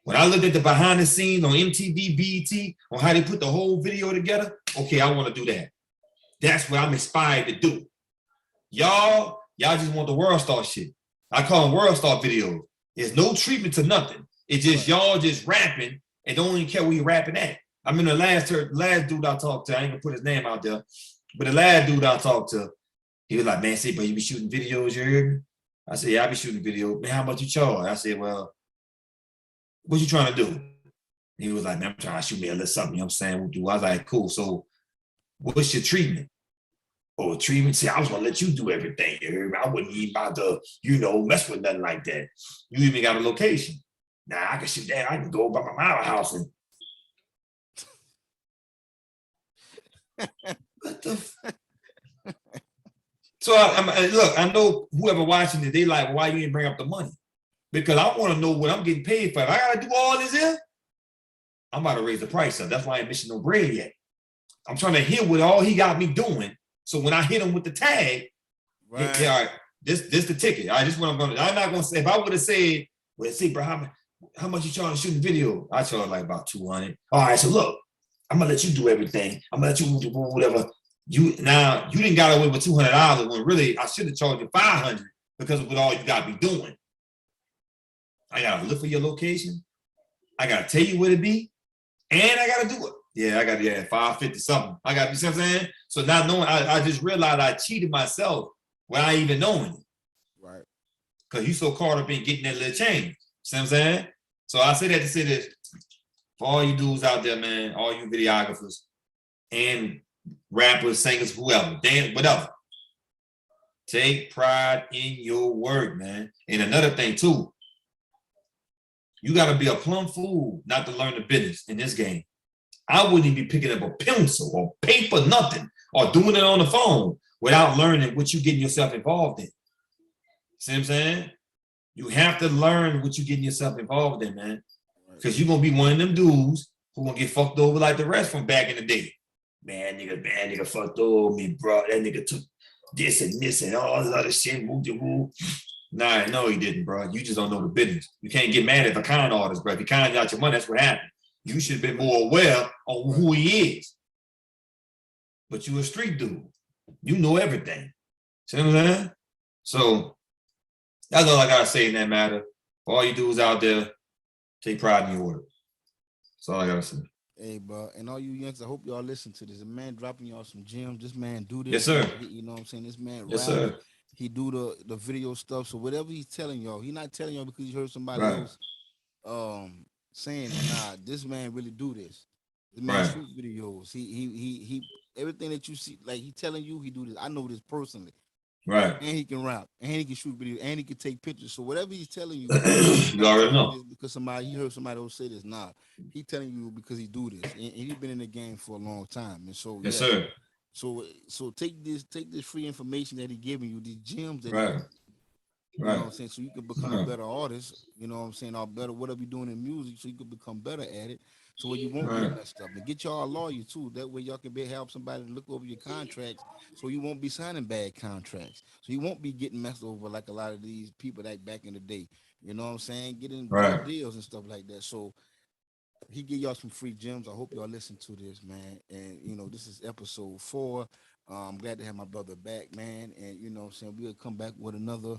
When I looked at the behind the scenes on MTV, BET, on how they put the whole video together, okay, I want to do that. That's what I'm inspired to do. Y'all just want the world star shit. I call them world star videos. There's no treatment to nothing. It's just y'all just rapping and don't even care where you're rapping at. I mean, the last dude I talked to, I ain't gonna put his name out there, but the last dude I talked to, He was like, man, say, but you be shooting videos, you heard me? I said, yeah, I be shooting videos. Man, how much you charge? I said, well, what you trying to do? He was like, man, I'm trying to shoot me a little something, you know what I'm saying? I was like, cool. So what's your treatment? Oh, treatment? See, I was gonna let you do everything. You heard me? I wouldn't even about to, mess with nothing like that. You even got a location. Now I can shoot that. I can go by my house and what the So look, I know whoever watching it, they like, why you didn't bring up the money? Because I want to know what I'm getting paid for. If I gotta do all this here, I'm about to raise the price up. That's why I ain't missing no bread yet. I'm trying to hit with all he got me doing. So when I hit him with the tag, right. Yeah, all right, this the ticket. All right, this is what I'm gonna. I'm not gonna say. If I would have said, well, see, bro, how much you charge to shoot the video? I charge like about 200. All right, so look, I'm gonna let you do everything. I'm gonna let you do whatever. You didn't got away with $200 when really I should have charged you 500 because of what all you got me doing. I gotta look for your location. I gotta tell you where to be, and I gotta do it. Yeah, I got 550 something. I got, you see what I'm saying? So not knowing, I just realized I cheated myself without even knowing it. Right. Because you so caught up in getting that little change. See what I'm saying? So I say that to say this for all you dudes out there, man, all you videographers and rappers, singers, whoever, dance, whatever. Take pride in your work, man. And another thing too, you gotta be a plumb fool not to learn the business in this game. I wouldn't even be picking up a pencil or paper, nothing, or doing it on the phone without learning what you're getting yourself involved in. See what I'm saying? You have to learn what you're getting yourself involved in, man. Because you're going to be one of them dudes who going to get fucked over like the rest from back in the day. Man, nigga fucked over me, bro. That nigga took this and all this other shit. Nah, no, he didn't, bro. You just don't know the business. You can't get mad at the con artist, bro. If you con out your money, that's what happened. You should have been more aware on who he is. But you a street dude. You know everything. See what I'm saying? So that's all I gotta say in that matter. For all you dudes out there, take pride in your work. That's all I gotta say. Hey, bro, and all you youngsters, I hope y'all listen to this. A man dropping y'all some gems. This man do this. Yes, sir. You know what I'm saying? This man yes, rap. sir. He do the video stuff. So whatever he's telling y'all, he not telling y'all because he heard somebody Right. else saying it. Nah, this man really do this. This man Right. shoot videos. He everything that you see, like he telling you, he do this. I know this personally. Right. And he can rap, and he can shoot videos, and he can take pictures. So whatever he's telling you, you already know. Because he heard somebody else say this. Nah, he telling you because he do this, and he's been in the game for a long time. And so Yes, sir. So take this free information that he giving you, these gems that right. you know what I'm saying, so you can become a better artist, you know what I'm saying, or better whatever you're doing in music, so you can become better at it, so you won't get messed up. And get y'all a lawyer too. That way y'all can help somebody to look over your contracts, so you won't be signing bad contracts. So you won't be getting messed over like a lot of these people that back in the day. You know what I'm saying? Getting good deals and stuff like that. So he give y'all some free gems. I hope y'all listen to this, man. And this is episode 4. I'm glad to have my brother back, man. And you know what I'm saying, we'll come back with another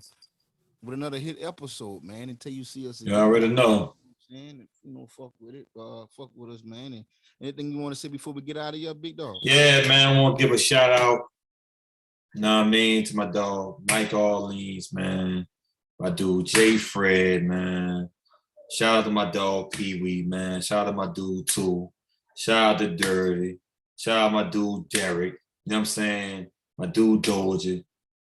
hit episode, man, until you see us again. You already know. And, fuck with it. Fuck with us, man. And anything you want to say before we get out of here, big dog? Yeah, man. I want to give a shout out, you know what I mean, to my dog, Mike Orleans, man. My dude, Jay Fred, man. Shout out to my dog, Pee Wee, man. Shout out to my dude, too. Shout out to Dirty. Shout out to my dude, Derek. You know what I'm saying? My dude, Doja.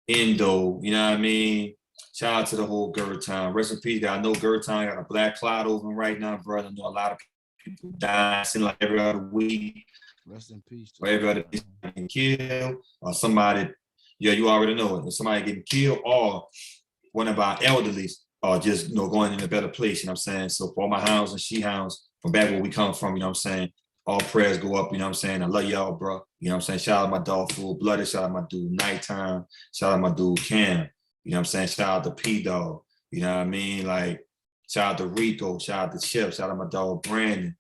Indo, you know what I mean? Shout out to the whole Gerd Town. Rest in peace, guys. I know Gerd Town got a black cloud over him right now, bro. I know a lot of people dying, seem like every other week. Rest in peace. Or every other week getting killed, or somebody, you already know it. Somebody getting killed, or one of our elderlies, or just, going in a better place, you know what I'm saying? So for all my hounds and she hounds from back where we come from, you know what I'm saying? All prayers go up, you know what I'm saying? I love y'all, bro. You know what I'm saying? Shout out my dog, Full Blooded. Shout out my dude, Nighttime. Shout out my dude, Cam. You know what I'm saying? Shout out to P-Dog. You know what I mean? Like, shout out to Rico. Shout out to Chip. Shout out my dog, Brandon.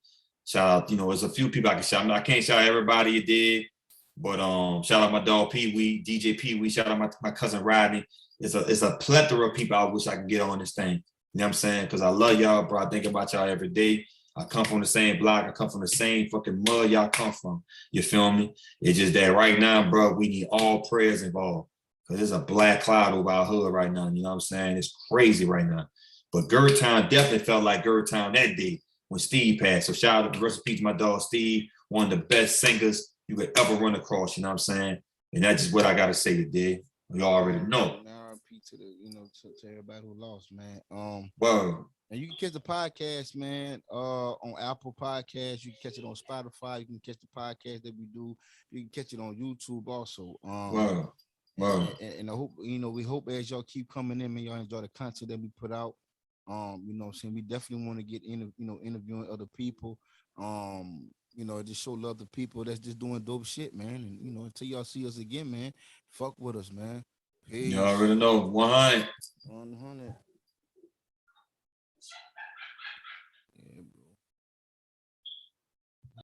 Shout out, there's a few people I can shout. I can't shout out everybody you did, but shout out my dog, Pee-Wee, DJ Pee-Wee. Shout out my cousin, Rodney. It's a plethora of people I wish I could get on this thing. You know what I'm saying? Because I love y'all, bro. I think about y'all every day. I come from the same block. I come from the same fucking mud y'all come from. You feel me? It's just that right now, bro, we need all prayers involved. because there's a black cloud over our hood right now. You know what I'm saying? It's crazy right now. But Gerd Town definitely felt like Gerd Town that day when Steve passed. So shout out to rest in peace to my dog Steve, one of the best singers you could ever run across. You know what I'm saying? And that's just what I gotta say today. We already know. Now RP to the to everybody who lost, man. Well, And you can catch the podcast, man, on Apple Podcasts. You can catch it on Spotify. You can catch the podcast that we do. You can catch it on YouTube also. well, well. And I hope we hope as y'all keep coming in, man, y'all enjoy the content that we put out. What I'm saying, we definitely want to get in, interviewing other people. Just show love to people that's just doing dope shit, man. And until y'all see us again, man, fuck with us, man. You Peace. already know. 100. 100.